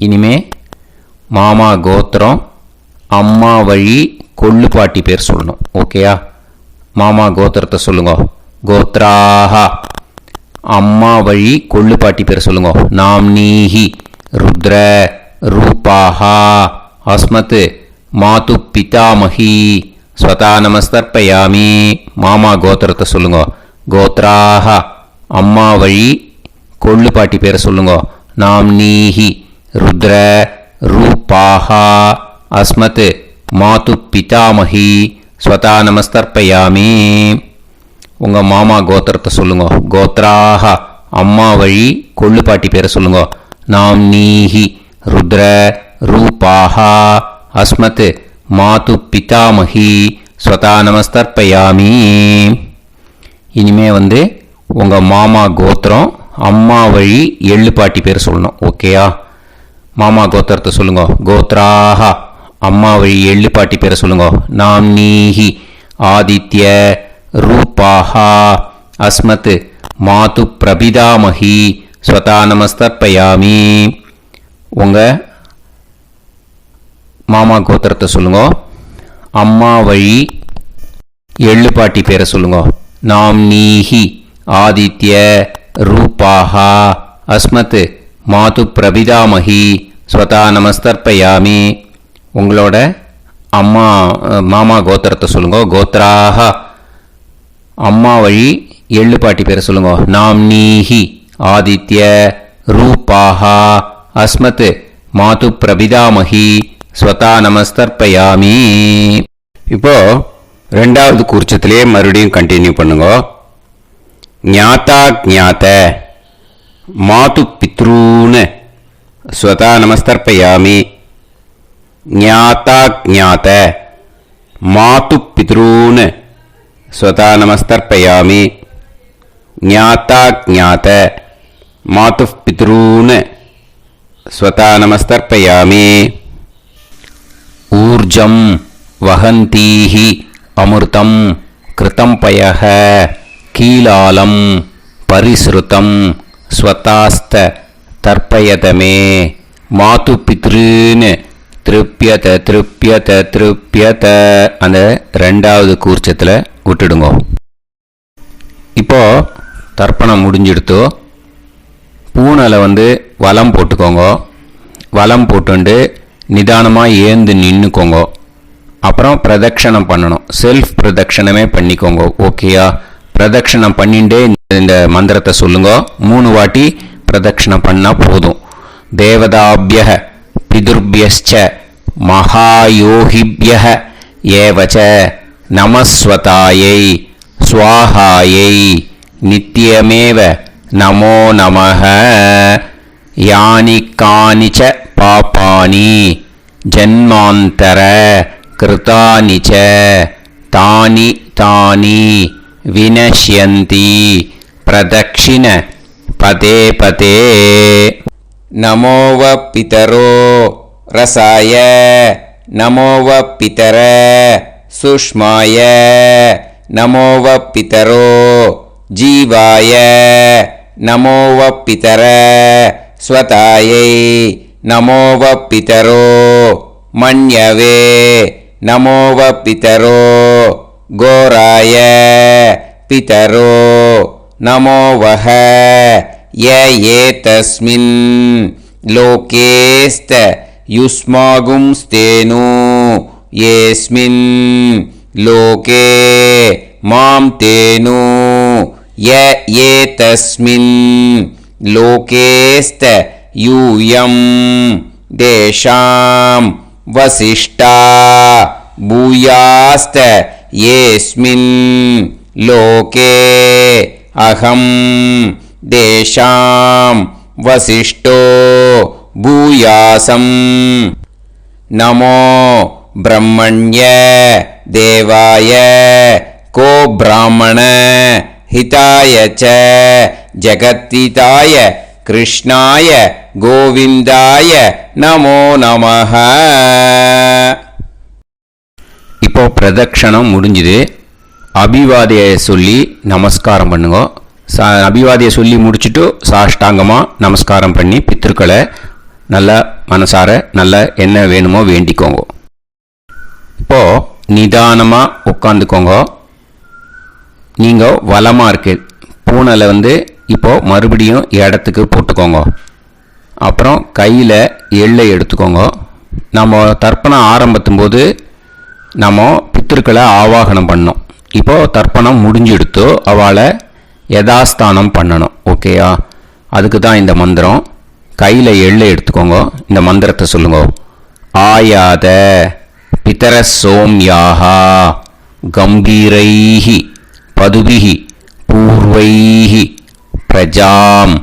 இனிமே மாமா கோத்திரம் அம்மா வழி கொள்ளு பாட்டி பேர் சொல்லணும். ஓகேயா? மாமா கோத்திரத்தை சொல்லுங்க. கோத்ராக அம்மா வழி கொள்ளு பாட்டி பேர் சொல்லுங்க. நாம் நீஹி ருத்ர ரூபாஹா அஸ்மத் மாது பிதாமஹி ஸ்வதா நமஸ்தர்ப்பயாமி. மாமா கோத்திரத்தை சொல்லுங்க. கோத்ராக அம்மா வழி கொள்ளு பாட்டி பேர் சொல்லுங்க. நாம் நீஹி ருத்ர ரூபாஹா அஸ்மத் மாது பிதாமஹி ஸ்வதா நமஸ்தர்ப்பயாமி. உங்கள் மாமா கோத்திரத்தை சொல்லுங்க. கோத்ராக அம்மா வழி கொள்ளு பாட்டி பேரை சொல்லுங்க. நாம் நீஹி ருத்ர ரூபாஹா அஸ்மத் மாது பிதாமஹி ஸ்வதா நமஸ்தர்ப்பயாமி. இனிமே உங்கள் மாமா கோத்திரம் அம்மா வழி எள்ளு பாட்டி பேர் சொல்லணும். ஓகேயா? மாமா கோத்திரத்தை சொல்லுங்க. கோத்ராக அம்மா வழி எள்ளு பாட்டி பேரை சொல்லுங்க. நாம் நீஹி ஆதித்ய ரூபாஹா அஸ்மத் மாது பிரபிதாமஹி ஸ்வதா நமஸ்தர்ப்பயாமி. உங்கள் மாமா கோத்திரத்தை சொல்லுங்க. அம்மா வழி எள்ளு பாட்டி பேரை சொல்லுங்க. நாம் நீஹி ஆதித்ய ரூபாஹா அஸ்மத் மாது பிரபிதாமஹி ஸ்வதா நமஸ்தர்ப்பயாமி. உங்களோட அம்மா மாமா கோத்திரத்தை சொல்லுங்க. கோத்ராக அம்மா வழி எள்ளு பாட்டி பேரை சொல்லுங்க. நாம் நீஹி ஆதித்ய ரூபாஹா அஸ்மத் மாது பிரபிதாமஹி ஸ்வதா நமஸ்தர்ப்பயாமி. இப்போ ரெண்டாவது கூர்ச்சத்திலே மறுபடியும் கண்டினியூ பண்ணுங்க. ஞாதா ஞாத மாது பித்ரூன் ஸ்வதா நமஸ்தர்ப்பயாமி. ஞாதா ஞாத மாது பித்ரூன் ஸ்வதா நமஸ்தர்ப்பயாமி. ஞாதா ஞாத மாது பித்ரூன் ஸ்வதா நமஸ்தர்ப்பயாமி. ஊர்ஜம் வஹந்தீஹி அமிர்தம் கிருதம் பயஹ கீலாலம் பரிஸ்ருதம் ஸ்வதாஸ்த தர்ப்பயதமே மாது பித்ருன்னு திருப்பியத திருப்பியத திருப்பியத. அந்த ரெண்டாவது கூர்ச்சத்தில் விட்டுடுங்க. இப்போ தர்ப்பணம் முடிஞ்சிடுத்து. பூனலை வலம் போட்டுக்கோங்க. வலம் போட்டுண்டு நிதானமாக ஏந்து நின்றுக்கோங்க. அப்புறம் பிரதட்சணம் பண்ணணும். செல்ஃப் பிரதட்சணமே பண்ணிக்கோங்க. ஓகேயா? பிரதட்சணம் பண்ணிண்டே இந்த மந்திரத்தை சொல்லுங்க. 3 வாட்டி பிரதட்சணம் பண்ணால் போதும். தேவதாபிய பிதுர்பியஸ்ச மகாயோகிபிய ஏவச நமஸ்வதாயை ஸ்வாஹாயை நித்யமேவ நமோ நமஹ. யானி கானிச்ச பாபானி ஜன்மாந்தர கிருதானி ச தானி தானி வினஷ்யந்தி பிரதக்ஷிண பதே பதே. நமோ வ பிதரோ ரசாய நமோ வ பிதர சுஷ்மாய நமோ வ பிதரோ ஜீவாய நமோ வ பிதர ஸ்வதாயை நமோ வ பிதரோ மன்யவே நமோ வ பிதரோ கோராய பிதரோ நமோ வஹ ய ஏதஸ்மின் லோகேஸ்த யுஸ்மாகும்ஸ்தேனு ஏஸ்மின் லோகே மாம் தேனு ய ஏதஸ்மின் லோகேஸ்த யூயம் தேஷாம் வசிஷ்டா பூயாஸ்த ஏஸ்மின் லோகே அகம் தேஷாம் வசிஷ்டோ பூயாசம் நமோ பிரம்மண்ய தேவாய கோ பிராமண ஹிதாய ச ஜகத்திதாய கிருஷ்ணாய கோவிந்தாய நமோ நமஹ. இப்போ பிரதக்ஷணம் முடிஞ்சுது. அபிவாதியை சொல்லி நமஸ்காரம் பண்ணுங்க. அபிவாதியை சொல்லி முடிச்சுட்டு சாஷ்டாங்கமாக நமஸ்காரம் பண்ணி பித்திருக்களை நல்லா மனசார நல்லா என்ன வேணுமோ வேண்டிக்கோங்க. இப்போது நிதானமாக உட்காந்துக்கோங்க. நீங்கள் வலமாக இருக்கு பூனையில் இப்போது மறுபடியும் இடத்துக்கு போட்டுக்கோங்க. அப்புறம் கையில் எள்ளை எடுத்துக்கோங்க. நம்ம தர்ப்பணம் ஆரம்பித்தும் போது நம்ம பித்திருக்களை ஆவாகனம் பண்ணோம். இப்போது தர்ப்பணம் முடிஞ்செடுத்து அவளை யதாஸ்தானம் பண்ணணும். ஓகேயா? அதுக்கு தான் இந்த மந்திரம். கையில் எள்ளை எடுத்துக்கோங்க. இந்த மந்திரத்தை சொல்லுங்க. ஆயாத பிதர சோம்யாஹா கம்பீரைஹி பதுபிஹி பூர்வைஹி பிரஜாம்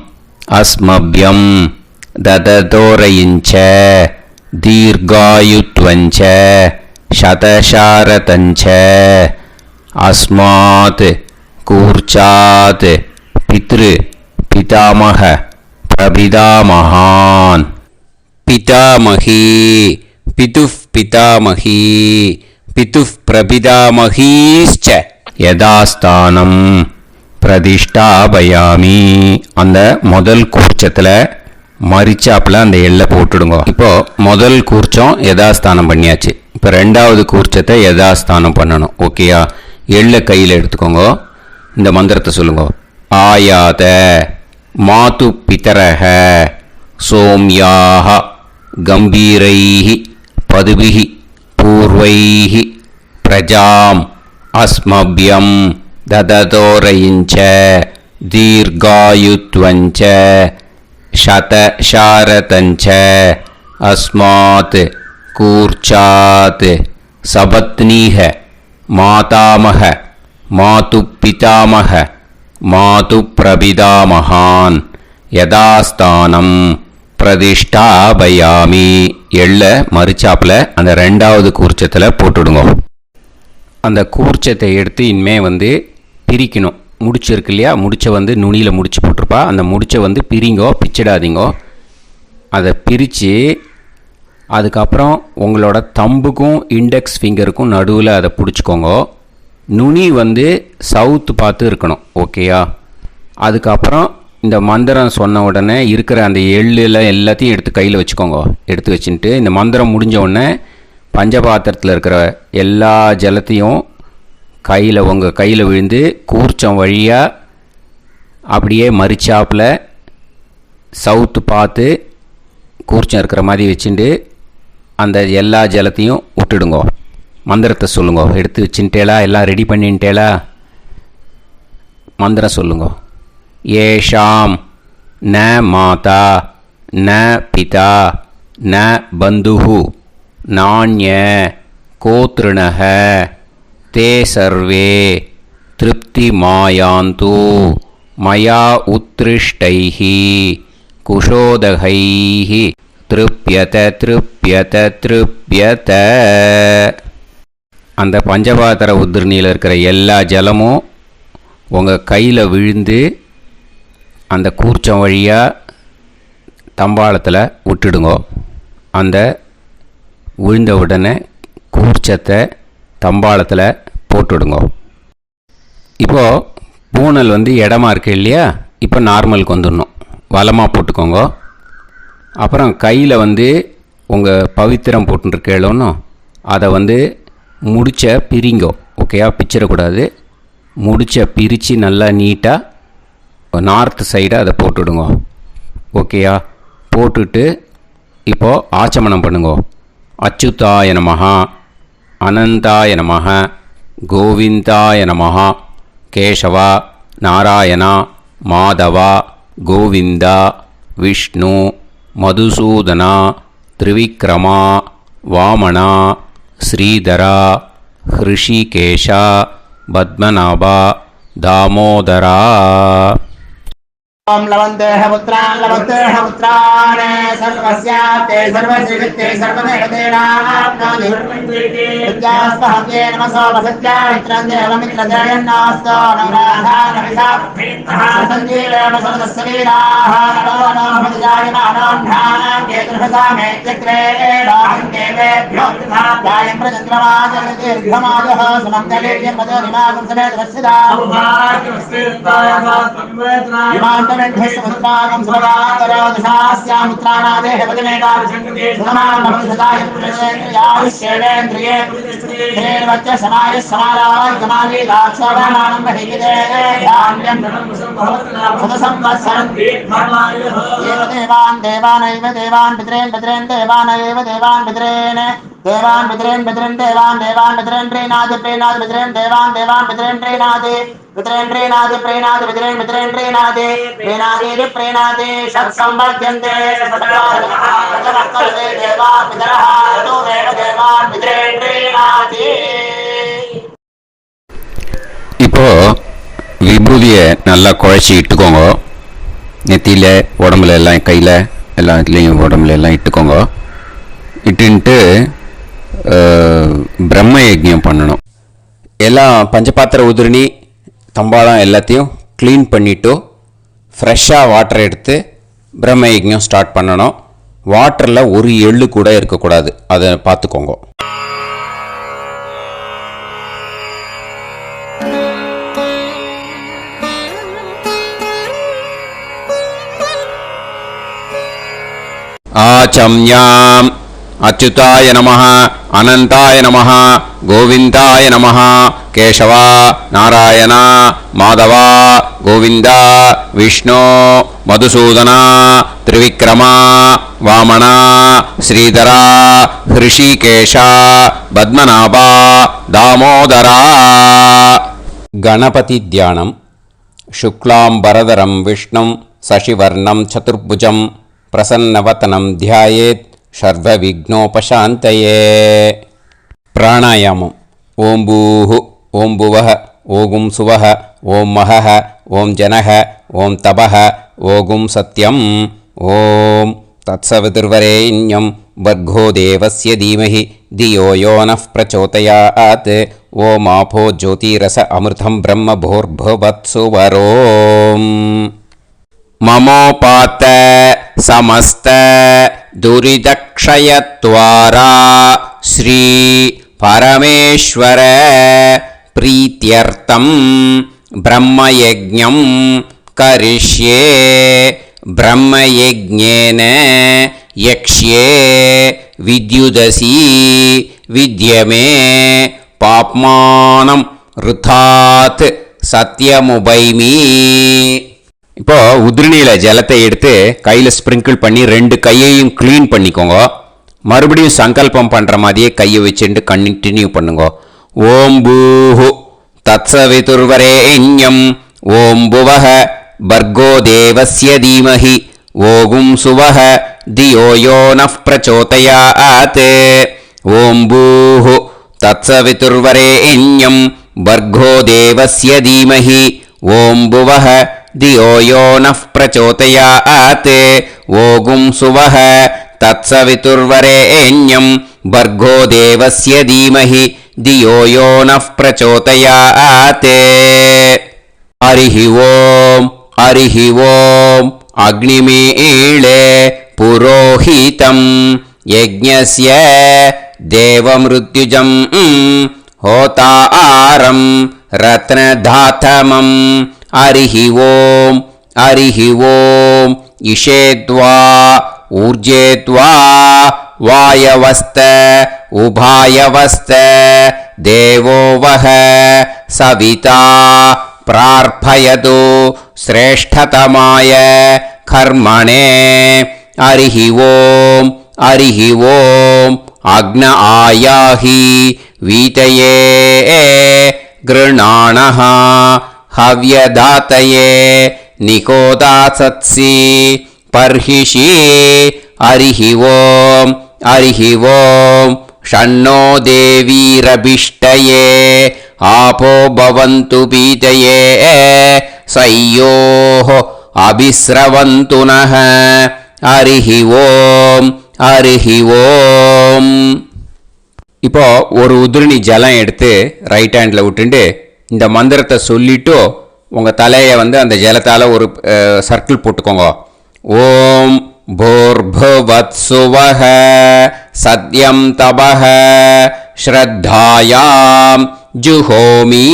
அஸ்மப்யம் தததோரயிஞ்ச தீர்காயுத்வஞ்ச சதசாரதஞ்ச அஸ்மாத் கூர்ச்சாத் பித்ரு பிதாமக பிரபிதாமகான் பிதாமகி பிதுஃப் பிதாமகி பிதுஃப் பிரபிதாமகீஷ்ச யதாஸ்தானம் பிரதிஷ்டாபயாமி. அந்த முதல் கூர்ச்சத்தில் மரிச்சாப்பில் அந்த எல்லை போட்டுடுங்க. இப்போது முதல் கூர்ச்சம் யதாஸ்தானம் பண்ணியாச்சு. இப்போ ரெண்டாவது கூர்ச்சத்தை யதாஸ்தானம் பண்ணணும். ஓகேயா? எள்ளை கையில் எடுத்துக்கோங்க. இந்த மந்திரத்தை சொல்லுங்க. ஆயாத மாது பிதரஹ சோம்யாக கம்பீரைஹி பதுபிஹி பூர்வைஹி பிரஜாம் அஸ்மப்யம் தததோரயிஞ்ச தீர்காயுத்வஞ்ச சதசாரதஞ்ச அஸ்மாத் கூர்ச்சாத் சபத்னீஹ மாதாமக மாது பிதாமக மாது பிரபிதாமகான் யதாஸ்தானம் பிரதிஷ்டாபயாமி. எள்ள மரிச்சாப்பில் அந்த ரெண்டாவது கூர்ச்சத்தில் போட்டுடுங்க. அந்த கூர்ச்சத்தை எடுத்து இனிமே பிரிக்கணும். முடிச்சு இருக்கு இல்லையா? முடிச்சை நுனியில் முடிச்சு போட்டிருப்பா. அந்த முடிச்சை பிரிங்கோ, பிச்சிடாதீங்கோ. அதை பிரித்து அதுக்கப்புறம் உங்களோட தம்புக்கும் இண்டெக்ஸ் ஃபிங்கருக்கும் நடுவில் அதை பிடிச்சிக்கோங்க. நுனி சவுத்து பார்த்து இருக்கணும். ஓகேயா? அதுக்கப்புறம் இந்த மந்திரம் சொன்ன உடனே இருக்கிற அந்த எள்ளில் எல்லாத்தையும் எடுத்து கையில் வச்சுக்கோங்க. எடுத்து வச்சுட்டு இந்த மந்திரம் முடிஞ்ச உடனே பஞ்சபாத்திரத்தில் இருக்கிற எல்லா ஜலத்தையும் உங்கள் கையில் விழுந்து கூர்ச்சம் வழியாக அப்படியே மரிச்சாப்பில் சவுத்து பார்த்து கூர்ச்சம் இருக்கிற மாதிரி வச்சுட்டு அந்த எல்லா ஜலத்தையும் விட்டுடுங்க. மந்திரத்தை சொல்லுங்க. எடுத்து வச்சுட்டேலா? எல்லாம் ரெடி பண்ணிட்டேலா? மந்திரம் சொல்லுங்க. ஏஷாம் ந மாதா ந பிதா ந பந்துஹு நாண்ய கோத்ருணஹ தே சர்வே திருப்தி மாயாந்து மயா உத்ருஷ்டைஹி குஷோதகைஹி திருப்யத திருப்யத திருப்யத. அந்த பஞ்சபாத்திர உதிர்ணியில் இருக்கிற எல்லா ஜலமும் உங்கள் கையில் விழுந்து அந்த கூர்ச்சம் வழியாக தம்பாளத்தில் விட்டுடுங்க. அந்த விழுந்த உடனே கூர்ச்சத்தை தம்பாளத்தில் போட்டுடுங்க. இப்போது பூனல் இடமா இருக்கு இல்லையா, இப்போ நார்மலுக்கு வந்துடணும். வலமாக போட்டுக்கோங்க. அப்புறம் கையில் உங்கள் பவித்திரம் போட்டுருக்கேளோன்னு அதை முடிச்ச பிரிங்கோ. ஓகேயா, பிச்சிடக்கூடாது. முடிச்ச பிரித்து நல்லா நீட்டாக நார்த் சைடை அதை போட்டுடுங்க. ஓகேயா, போட்டுட்டு இப்போது ஆச்சமனம் பண்ணுங்க. அச்சுதாய நமஹ, அனந்தாய நமஹ, கோவிந்தாய நமஹ, கேசவா, நாராயணா, மாதவா, கோவிந்தா, விஷ்ணு, மதுசூதனா, திரிவிக்ரமா, வாமனா, ஸ்ரீதரா, ஹிருஷிகேஷா, பத்மநாபா, தாமோதரா. ओम लवन्तेह पुत्रान् सर्वस्याते सर्वश्रीवित्ते सर्वदेवतेनाप्नोति विद्यास्पहते नमसो वसत्या मित्रं देवमित्रजयन्नास्तो नमराधानमिषा सञ्जीवेम सर्वस्वीराः नमो नमः जायमानां केतुर्भसामे चक्रे देवेभ्यो ध्यायं प्रचन्द्रमाजर्दीर्घमाजः सुमङ्गलेयं मदोनिमागं समेत वत्सदा विमानमेघस्वत्रागं सुभगाकरोदशास्यामित्राणादेह पदमेकाविशङ्कते समानमसदायुष्येवेन्द्रिये हेर्वच्च समाय समाराय कमाली दाक्षावानां महिगिदे धान्यं सदसंवत्सरं देवान् देवान् पितॄन् पितॄन् देवानैव देवान् पितॄन् देवान् पितॄन् पितॄन् देवान् देवान् पितॄन् प्रीणाति प्रीणाति पितॄन् देवान् देवान् पितॄन् प्रीणाति पितॄन् प्रीणाति प्रीणाति पितॄन् पितॄन् प्रीणाति प्रीणाति प्रीणाति षट्संवर्ध्यन्ते देवा पितरः ततोरेव देवान् पितॄन् प्रीणाति. இப்போ விபூதியை நல்லா குழைச்சி இட்டுக்கோங்க. நெத்தியில், உடம்புல எல்லாம், கையில் எல்லாத்துலேயும் உடம்புல எல்லாம் இட்டுக்கோங்க. இட்டுன்ட்டு பிரம்ம யஜ்ஞம் பண்ணணும். எல்லாம் பஞ்சபாத்திர உதிரணி தம்பாளம் எல்லாத்தையும் க்ளீன் பண்ணிவிட்டு ஃப்ரெஷ்ஷாக வாட்டர் எடுத்து பிரம்ம யஜ்ஞம் ஸ்டார்ட் பண்ணணும். வாட்டரில் ஒரு எள்ளு கூட இருக்கக்கூடாது, அதை பார்த்துக்கோங்க. ஆச்சம்யாம் அச்சுதாய நமஹ, அனந்தாய நமஹ, கோவிந்தாய நமஹ, கேசவா, நாராயணா, மாதவா, கோவிந்தா, விஷ்ணு, மதுசூதனா, திரிவிக்ரமா, வாமனா, ஸ்ரீதரா, ஹிருஷிகேஷா, பத்மநாபா, தாமோதரா. கணபதி தியானம். சுக்லாம்பரதரம் விஷ்ணும் சசிவர்ணம் சதுர்புஜம் பிரசன்னவதனம் தியாயேத் சர்வவிக்னோபசாந்தயே. பிராணாயாமம். ஓம் பூஹு, ஓம் புவஹ, ஓகும் சுவஹ, ஓம் மஹஹ, ஓம் ஜனஹ, ஓம் தபஹ, ஓகும் சத்யம். ஓம் தத்சவிதுர்வரேண்யம் வர்கோ தேவஸ்ய தீமஹி தியோ யோ நः பிரச்சோதயாத். ஓம் ஆபோ ஜோதிரஸ அமிர்தம் பிரம்ம भूर्भुवत्सुवरोम्. ममोपात समस्त दुरिदक्षयत्वारा श्री परमेश्वर प्रीत्यर्थं ब्रह्मयज्ञं करिष्ये. ब्रह्मयज्ञेन यक्ष्ये विद्युदसि विद्यमे पाप्मानं ऋथात् सत्यमुपैमि. இப்போ உதிரணியில் ஜலத்தை எடுத்து கையில் ஸ்ப்ரிங்கிள் பண்ணி 2 கையையும் க்ளீன் பண்ணிக்கோங்க. மறுபடியும் சங்கல்பம் பண்ணுற மாதிரியே கையை வச்சுட்டு கண்டினியூ பண்ணுங்க. ஓம் பூஹு தத்சவிதுர்வரேண்யம் ஓம் புவஹ பர்கோ தேவஸ்ய தீமஹி ஓகும் சுவஹ தியோ யோ நः பிரச்சோதயாத். ஓம் பூஹு தத்சவிதுர்வரேண்யம் பர்கோ தேவஸ்ய தீமஹி ஓம் புவஹ தியோ யோ நः பிரச்சோதயாத். ஓகும் சுவஹ தத்சவிதுர்வரேண்யம் பர்கோ தேவஸ்ய தீமஹி தியோ யோ நः பிரச்சோதயாத். ஹரிஹி ஓம் ஹரிஹி ஓம். அக்னிமீளே पुरोहितं यज्ञस्य देवमृत्युजं होतारं रत्नधातमं हरिः ओम् इषेत्वा ऊर्जेत्वा वायवस्त उभायवस्त देवो वः सविता प्रार्थयतु श्रेष्ठतमाय कर्मणे हरिः ओम् अग्न आयाहि वीतये गृणाणः हव्यदातये निकोदासत्सि पर्हिषि हरिः ओम् षण्णो देवीरभिष्टये आपो भवन्तु पीतये सयोः अभिस्रवन्तु नः हरिः ओम् இப்போ ஒரு உதிரணி ஜலம் எடுத்து ரைட் ஹேண்டில் விட்டுண்டு இந்த மந்திரத்தை சொல்லிட்டு உங்கள் தலையை அந்த ஜலத்தால் ஒரு சர்க்கிள் போட்டுக்கோங்க. ஓம் भूर्भुवत्सुवः सत्यं तपः ஸ்ரத்தாயாம் ஜுஹோமி.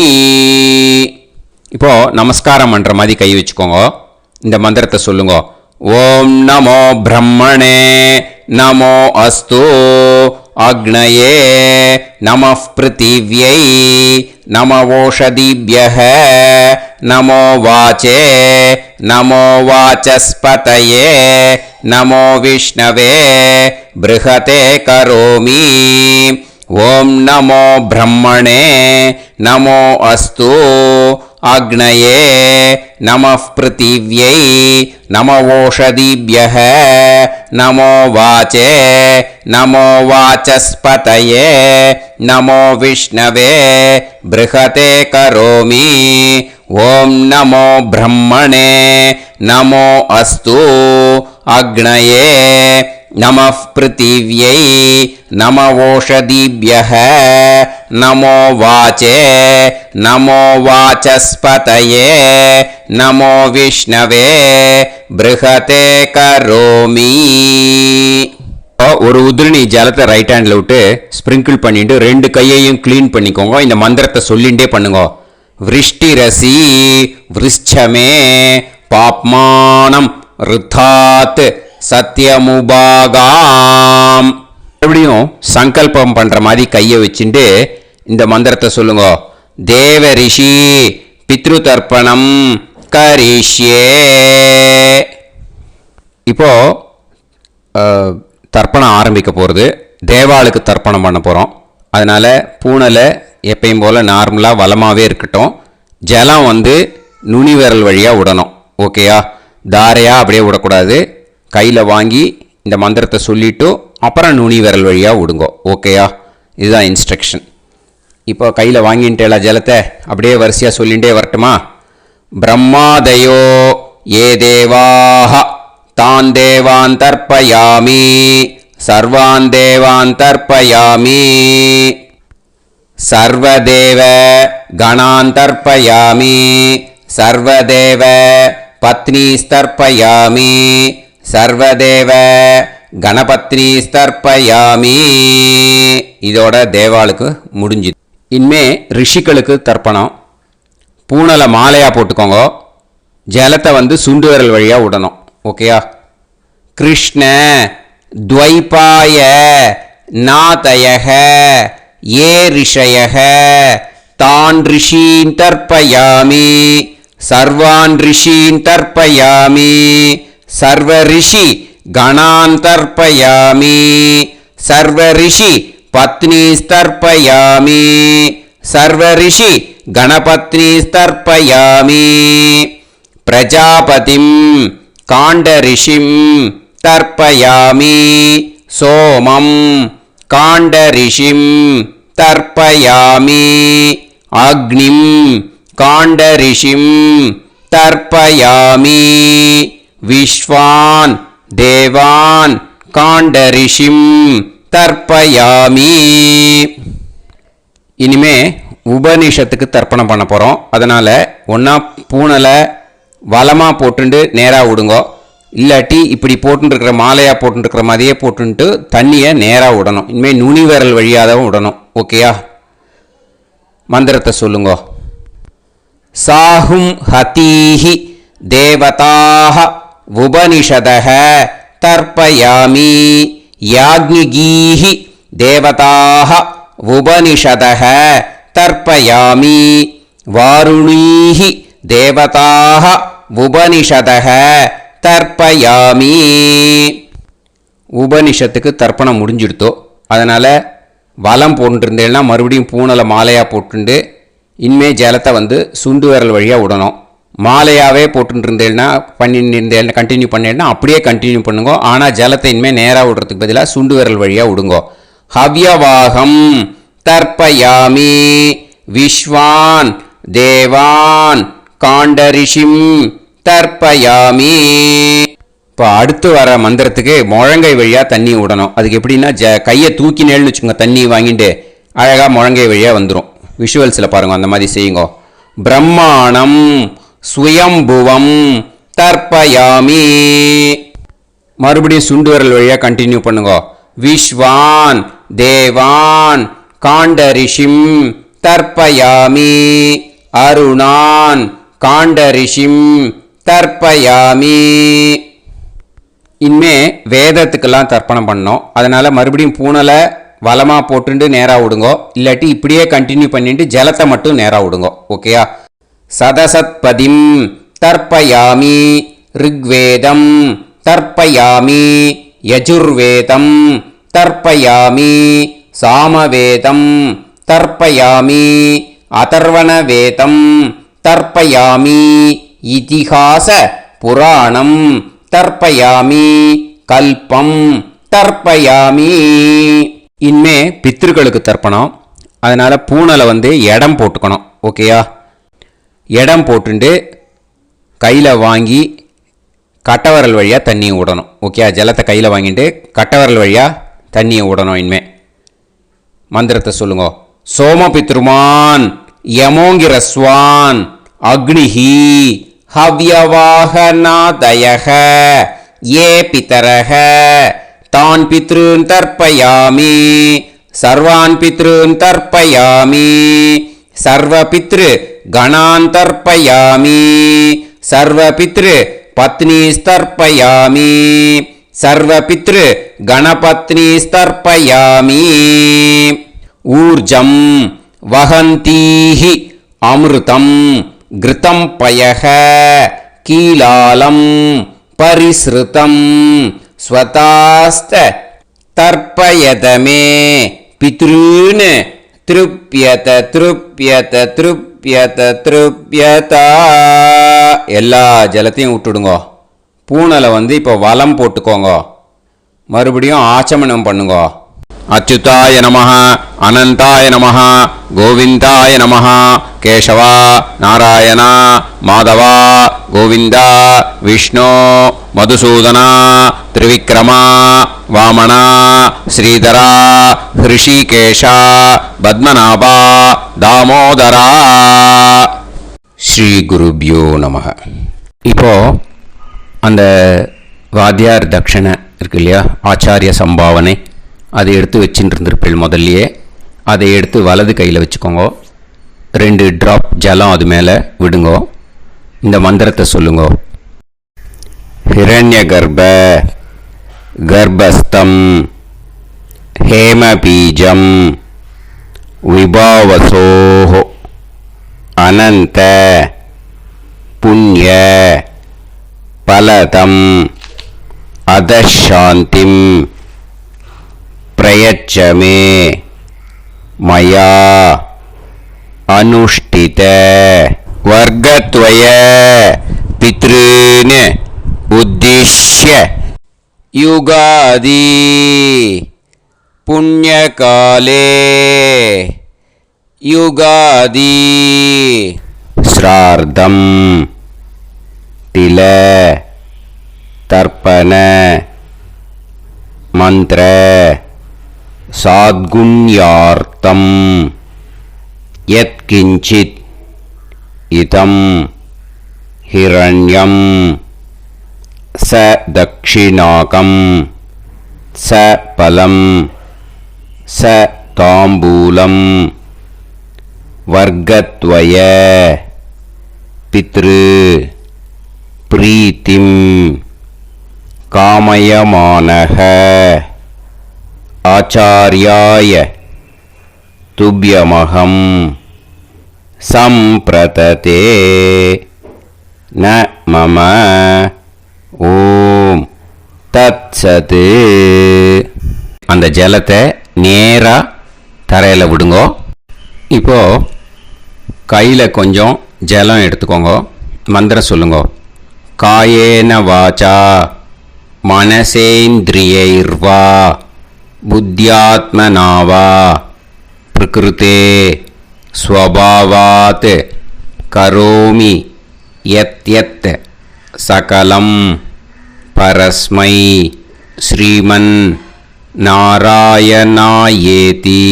இப்போ நமஸ்காரம் பண்ற மாதிரி கை வச்சுக்கோங்க. இந்த மந்திரத்தை சொல்லுங்க. ஓம் நமோ பிரம்மணே நமோ அஸ்து அக்னயே நமः பிருத்திவ்யை நமவோஷதிभ्यः நமோ வாச்சே நமோ வாசஸ்பதயே நமோ விஷ்ணவே ப்ருஹதே கரோமி. ஓம் நமோ பிரம்மணே நமோ அஸ்து அக்னயே நமः பிருத்திவ்யை நமவோஷதிभ्यः நமோ வாச்சே நமோ வாசஸ்பதயே நமோ விஷ்ணவே ப்ருஹதே கரோமி. ஓம் நமோ பிரம்மணே நமோ அஸ்து அக்னயே நமः பிருத்திவ்யை நமவோஷதிभ्यः நமோ வாச்சே நமோ வாசஸ்பதயே நமோ விஷ்ணவே ப்ருஹதே கரோமி. ஒரு உதிரணி ஜலத்தை ரைட் ஹேண்டில் விட்டு ஸ்ப்ரிங்கிள் பண்ணிட்டு ரெண்டு கையையும் க்ளீன் பண்ணிக்கோங்க. இந்த மந்திரத்தை சொல்லிகிட்டே பண்ணுங்க. விருஷ்டிரசி விருஷ்சமே பாப்மானம் ருத்தாத் சத்யமுபாகாம். எப்படியும் சங்கல்பம் பண்ற மாதிரி கையை வச்சுட்டு இந்த மந்திரத்தை சொல்லுங்க. தேவ ரிஷி பித்ரு தர்ப்பணம் கரிஷ்யே. இப்போ தர்ப்பணம் ஆரம்பிக்க போகிறது. தேவாளுக்கு தர்ப்பணம் பண்ண போகிறோம். அதனால் பூனலை எப்பயும் போல் நார்மலாக வளமாகவே இருக்கட்டும். ஜலம் நுனி விரல் வழியாக விடணும். ஓகேயா? தாரையாக அப்படியே விடக்கூடாது. கையில் வாங்கி இந்த மந்திரத்தை சொல்லிவிட்டு அப்புறம் நுனி விரல் வழியாக விடுங்கோ. ஓகேயா? இதுதான் இன்ஸ்ட்ரக்ஷன். இப்போ கையில் வாங்கிட்டேல ஜலத்தை அப்படியே வரிசையாக சொல்லிகிட்டே வரட்டுமா? பிரம்மாதயோ ஏ தேவாஹ தான் தேவான் தர்ப்பயாமி சர்வான் தேவான் தர்ப்பயாமி சர்வதேவ கணான் தர்ப்பயாமி சர்வதேவ பத்னீஸ்தர்ப்பயாமி சர்வதேவ கணபத்னீஸ்தர்ப்பயாமி. இதோட தேவாளுக்கு முடிஞ்சுது. இனிமே ரிஷிகளுக்கு தர்ப்பணம். பூனலை மாலையாக போட்டுக்கோங்க. ஜலத்தை சுண்டு விரல் வழியாக விடணும். ஓகேயா? கிருஷ்ண துவைபாய நாதயக ஏ ரிஷயக தான் ரிஷீன் தர்ப்பயாமி சர்வான் ரிஷீன் தர்ப்பயாமி சர்வ ரிஷி கணான் தர்ப்பயாமி சர்வ ரிஷி பத்னீஸ்தர்ப்பயாமி சர்வ ரிஷி கணபத்னீஸ்தர்ப்பயாமி பிரஜாபதிம் காண்டரிஷிம் தர்ப்பயாமி சோமம் காண்டரிஷிம் தர்ப்பயாமி அக்னிம் காண்டரிஷிம் தர்ப்பயாமி விஸ்வான் தேவான் காண்டரிஷிம் தர்ப்பயாமி. இனிமே உபநிஷத்துக்கு தர்ப்பணம் பண்ண போகிறோம். அதனால் ஒன்றா பூனலை வலமாக போட்டுண்டு நேராக விடுங்கோ. இல்லாட்டி இப்படி போட்டுருக்கிற மாலையாக போட்டுருக்கிற மாதிரியே போட்டுன்ட்டு தண்ணியை நேராக விடணும். இனிமேல் நுனி விரல் வழியாக தான் விடணும். ஓகேயா? மந்திரத்தை சொல்லுங்க. சாஹும் ஹதீஹி தேவதாக உபனிஷதஹ தர்ப்பயாமி யாக்ஞிகீஹி தேவதாக உபனிஷதஹ தர்ப்பயாமி வாருணீஹி தேவதாக உபனிஷதஹ தர்ப்பயாமி. உபனிஷத்துக்கு தர்ப்பணம் முடிஞ்சிடுத்தோ, அதனால் வலம் போட்டுருந்தேன்னா மறுபடியும் பூனலை மாலையாக போட்டுண்டு இனிமே ஜலத்தை வந்து சுண்டு விரல் வழியாக விடணும். மாலையாகவே போட்டுருந்தேன்னா பண்ணிருந்தேன் கண்டினியூ பண்ணேன்னா அப்படியே கண்டினியூ பண்ணுங்க. ஆனால் ஜலத்தை இனிமேல் நேராக விடுறதுக்கு பதிலாக சுண்டு விரல் வழியாக விடுங்கோ. ஹவ்யவாகம் தர்ப்பயாமி விஸ்வான் தேவான் காண்டரிஷிம் தர்ப்பயாமி. இப்போ அடுத்து வர மந்திரத்துக்கு முழங்கை வழியாக தண்ணி விடணும். அதுக்கு எப்படின்னா கையை தூக்கினேன்னு வச்சுக்கோங்க, தண்ணி வாங்கிட்டு அழகாக முழங்கை வழியாக வந்துடும். விஷுவல்ஸில் பாருங்க, அந்த மாதிரி செய்யுங்க. பிரம்மாணம் சுயம்புவம் தர்ப்பயாமி. மறுபடியும் சுண்டு விரல் வழியாக கண்டினியூ பண்ணுங்க. விஸ்வான் தேவான் காண்டரிஷிம் தர்ப்பயாமி அருணான் காண்டரிஷிம் தர்ப்பயாமி. இனிமே வேதத்துக்கெல்லாம் தர்ப்பணம் பண்ணோம். அதனால் மறுபடியும் பூனலை வலமாக போட்டுட்டு நேராக விடுங்கோ. இல்லாட்டி இப்படியே கண்டினியூ பண்ணிட்டு ஜலத்தை மட்டும் நேராக விடுங்கோ. ஓகேயா? சதசத்பதிம் தர்ப்பயாமி ரிக்வேதம் தர்ப்பயாமி யஜுர்வேதம் தர்ப்பயாமி சாமவேதம் தர்ப்பயாமி அதர்வணவேதம் தர்ப்பயாமி இதிஹாச புராணம் தர்ப்பயாமி கல்பம் தர்ப்பயாமி. இனிமே பித்ருக்களுக்கு தர்ப்பணம். அதனால் பூனலை வந்து இடம் போட்டுக்கணும். ஓகேயா? இடம் போட்டுண்டு கையில் வாங்கி கட்டவரல் வழியாக தண்ணியை விடணும். ஓகேயா? ஜலத்தை கையில் வாங்கிட்டு கட்டவரல் வழியாக தண்ணியை விடணும். இனிமே மந்திரத்தை சொல்லுங்க. சோமபித்ருமான் யமோங்கிரஸ்வான் அக்னிஹி ஹவ்யவாகநாதயஹ ஏ பிதரஹ தான் பித்ருன் தர்ப்பயாமி சர்வான் பித்ருன் தர்ப்பயாமி சர்வ பித்ரு கணான் தர்ப்பயாமி சர்வ பித்ரு பத்னிஸ்தர்ப்பயாமி சர்வ பித்ரு கணபத்னிஸ்தர்ப்பயாமி. ஊர்ஜம் வஹந்தீஹி அமிர்தம் கிருதம் பயஹ கீலாலம் பரிஸ்ருதம் ஸ்வதாஸ்த தர்ப்பயதமே பித்ருன் திருப்யத திருப்யத திருப்யத திருப்யதா. எல்லா ஜலத்தையும் விட்டுடுங்க. பூனலை வந்து இப்போ வலம் போட்டுக்கோங்க. மறுபடியும் ஆச்சமனம் பண்ணுங்க. அச்சுதாய நமஹ அனந்தாய நமஹ கோவிந்தாய நமஹ கேசவா நாராயணா மாதவா கோவிந்தா விஷ்ணு மதுசூதனா திரிவிக்ரமா வாமனா ஸ்ரீதரா ஹிருஷிகேஷா பத்மநாபா தாமோதரா. ஸ்ரீ குருப்யோ நமஹ. இப்போ அந்த வாத்தியார் தட்சணை இருக்கு இல்லையா, ஆச்சாரிய சம்பாவனை, அதை எடுத்து வச்சுட்டு இருந்திருப்பேன் முதல்லையே. அதை எடுத்து வலது கையில் வச்சுக்கோங்க. 2 ட்ராப் ஜலம் அது மேலே விடுங்கோ. இந்த மந்திரத்தை சொல்லுங்க. ஹிரண்ய கர்ப்ப கர்ப்பஸ்தம் ஹேமபீஜம் விபாவசோஹோ அனந்த புண்ணிய பலதம் அதசாந்திம் பிரயச்சமே மயா அனுஷ்டித வர்க்கத்வய பித்ருன் உத்திஷ்ய யுகாதி புண்ணியகாலே யுகாதி ஸ்ரார்த்தம் தில தர்ப்பண மந்திர சாத்குண்யார்த்தம் யத்கிஞ்சித் இதம் ஹிரண்யம் स दक्षिणाकं स पलं स ताम्बूलं वर्गद्वय पितृ प्रीतिं कामयमानः आचार्याय तुभ्यमहं सम्प्रतते न मम ஓம் தத்சது. அந்த ஜலத்தை நேராக தரையில் விடுங்கோ. இப்போது கையில் கொஞ்சம் ஜலம் எடுத்துக்கோங்க. மந்திரம் சொல்லுங்க. காயேன வாச்சா மனசேந்திரியைர்வா புத்தியாத்மனாவா பிரகிருதே ஸ்வபாவாத் கரோமி யத் யத் சகலம் பரஸ்மை ஸ்ரீமன் நாராயணாயேதி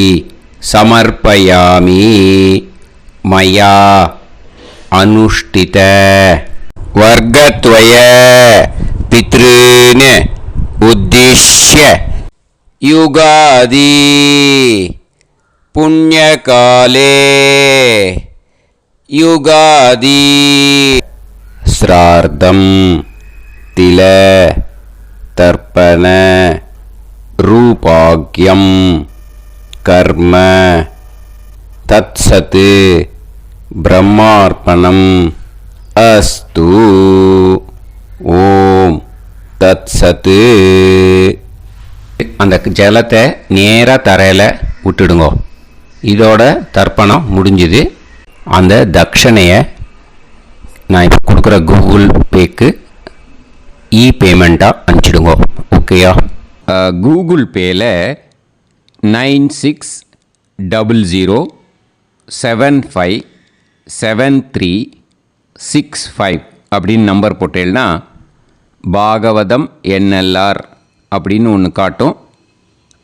சமர்ப்பயாமி மயா அனுஷ்டித வர்க்கத்வய பித்ருன் உத்திஷ்ய யுகாதி புண்ணியகாலே யுகாதி ஸ்ரார்த்தம் தில தர்ப்பண ரூபாக்யம் கர்ம தத்சத் பிரம்மார்ப்பணம் அஸ்து. ஓம் தத்சத். அந்த ஜலத்தை நேராக தரையில் விட்டுடுங்கோ. இதோட தர்ப்பணம் முடிஞ்சுது. அந்த தட்சணையை நான் இப்போ கொடுக்குற கூகுள் பேக்கு பேமெண்ட்டாக அனுப்பிச்சிடுங்க. ஓகேயா? கூகுள் பேயில் 9600757365 அப்படின்னு நம்பர் போட்டேன்னா பாகவதம் என்எல்ஆர் அப்படின்னு ஒன்று காட்டும்.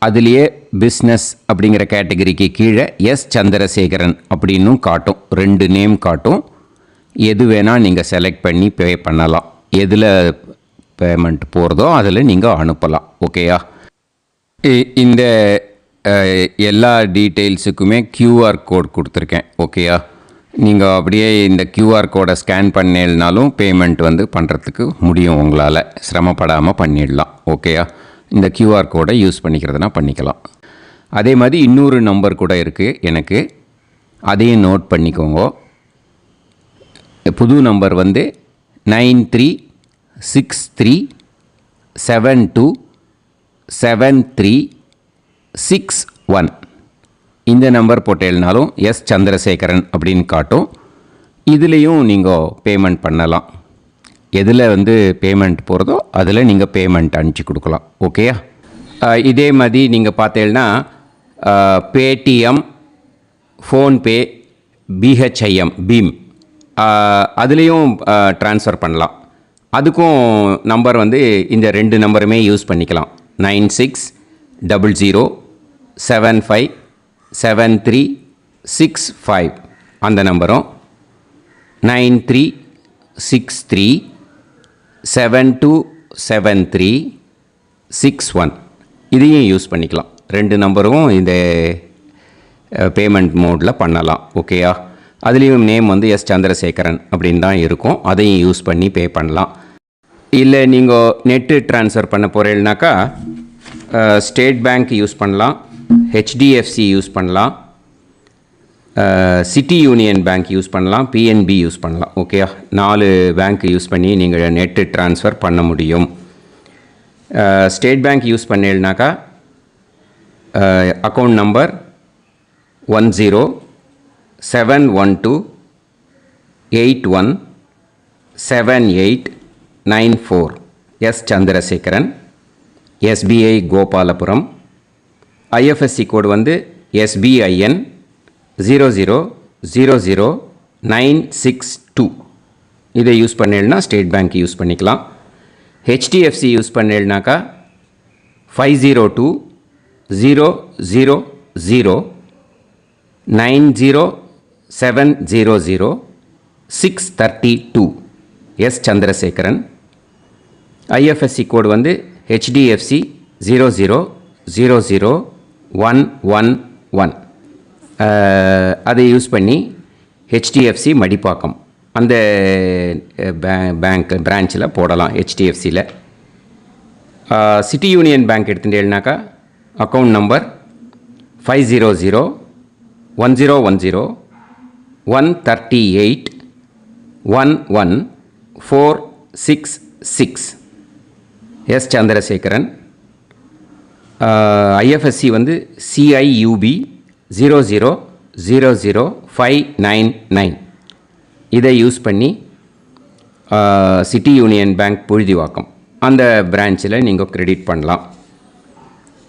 அதுலேயே பிஸ்னஸ் அப்படிங்கிற கேட்டகரிக்கு கீழே எஸ் சந்திரசேகரன் அப்படின்னும் காட்டும். 2 நேம் காட்டும். எது வேணால் நீங்கள் செலக்ட் பண்ணி பே பண்ணலாம். எதில் பேமெண்ட் போகிறதோ அதில் நீங்கள் அனுப்பலாம். ஓகேயா? இந்த எல்லா டீட்டெயில்ஸுக்குமே QR கோட் கொடுத்துருக்கேன். ஓகேயா? நீங்கள் அப்படியே இந்த QR கோடை ஸ்கேன் பண்ணேனாலும் பேமெண்ட் பண்ணுறதுக்கு முடியும். உங்களால் சிரமப்படாமல் பண்ணிடலாம். ஓகேயா? இந்த QR கோடை யூஸ் பண்ணிக்கிறதுனா பண்ணிக்கலாம். அதே மாதிரி இன்னொரு நம்பர் கூட இருக்குது எனக்கு. அதையும் நோட் பண்ணிக்கோங்க. புது நம்பர் 9363727361. இந்த நம்பர் போட்டேனாலும் எஸ் சந்திரசேகரன் அப்படின்னு காட்டும். இதுலேயும் நீங்கள் பேமெண்ட் பண்ணலாம். எதில் பேமெண்ட் போகிறதோ அதில் நீங்கள் பேமெண்ட் அனுப்பிச்சி கொடுக்கலாம். ஓகேயா? இதே மாதிரி நீங்கள் பார்த்தேன்னா பேடிஎம், ஃபோன்பே, பிஹெச்ஐஎம், பீம் அதுலேயும் ட்ரான்ஸ்ஃபர் பண்ணலாம். அதுக்கும் நம்பர் இந்த 2 நம்பருமே யூஸ் பண்ணிக்கலாம். 9600757365 அந்த நம்பரும் 9363727361 இதையும் யூஸ் பண்ணிக்கலாம். 2 நம்பரும் இந்த பேமெண்ட் மோடில் பண்ணலாம். ஓகேயா? அதுலேயும் நேம் எஸ் சந்திரசேகரன் அப்படின்னு தான் இருக்கும். அதையும் யூஸ் பண்ணி பே பண்ணலாம். இல்லை நீங்கள் நெட்டு ட்ரான்ஸ்ஃபர் பண்ண போகிறீங்கனாக்கா ஸ்டேட் பேங்க் யூஸ் பண்ணலாம், ஹெச்டிஎஃப்சி யூஸ் பண்ணலாம், சிட்டி யூனியன் பேங்க் யூஸ் பண்ணலாம், பிஎன்பி யூஸ் பண்ணலாம். ஓகேயா? 4 பேங்க் யூஸ் பண்ணி நீங்கள் நெட்டு ட்ரான்ஸ்ஃபர் பண்ண முடியும். ஸ்டேட் பேங்க் யூஸ் பண்ணீங்கனாக்கா account number 1071281789 S Chandrasekaran, SBI Gopalapuram. IFSC code SBIN 0000962. இதை யூஸ் பண்ணீங்கன்னா ஸ்டேட் பேங்க் யூஸ் பண்ணிக்கலாம். ஹெச்டிஎஃப்சி யூஸ் பண்ணீங்கனாக்கா 5020090700 632 எஸ் சந்திரசேகரன். ஐஎஃப்எஸ்சி கோடு வந்து HDFC 0000111. அதை யூஸ் பண்ணி HDFC மடிப்பாக்கம் அந்த பேங்க் பிரான்ச்சில் போடலாம். HDFCயில் சிட்டி யூனியன் பேங்க் எடுத்துட்டேன்னாக்கா account number 5001001381146 S Chandrasekaran. IFSC வந்து CIUB 0000599. இதை யூஸ் பண்ணி சிட்டி யூனியன் பேங்க் புழுதிவாக்கம் அந்த பிரான்ச்சில் நீங்கள் கிரெடிட் பண்ணலாம்.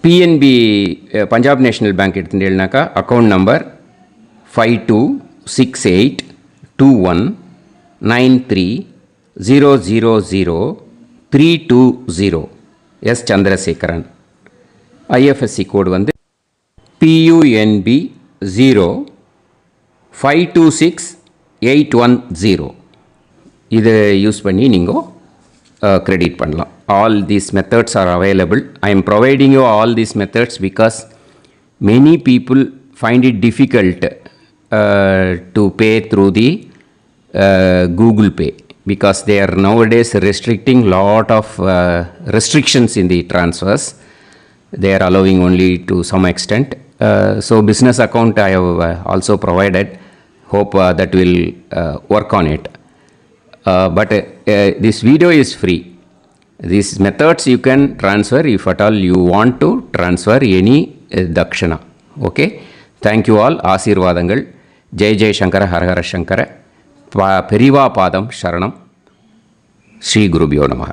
PNB பஞ்சாப் நேஷ்னல் பேங்க் எடுத்துட்டேன்னாக்கா account number 52682193000320 S Chandrasekaran. IFSC code வந்து PUNB 0526810. இதை யூஸ் பண்ணி நீங்கள் கிரெடிட் பண்ணலாம். All these methods are available. I am providing you all these methods because many people find it difficult to pay through the Google Pay because they are nowadays restricting lot of restrictions in the transfers. They are allowing only to some extent. So business account I have also provided. Hope that will work on it. But this video is free. These methods you can transfer if at all you want to transfer any dakshana. Okay. Thank you all. ஆசீர்வாதங்கள். ஜெய் ஜெய் சங்கர ஹரஹர சங்கர. பெரிவா பாதம் சரணம். ஸ்ரீ குருபியோ நமः.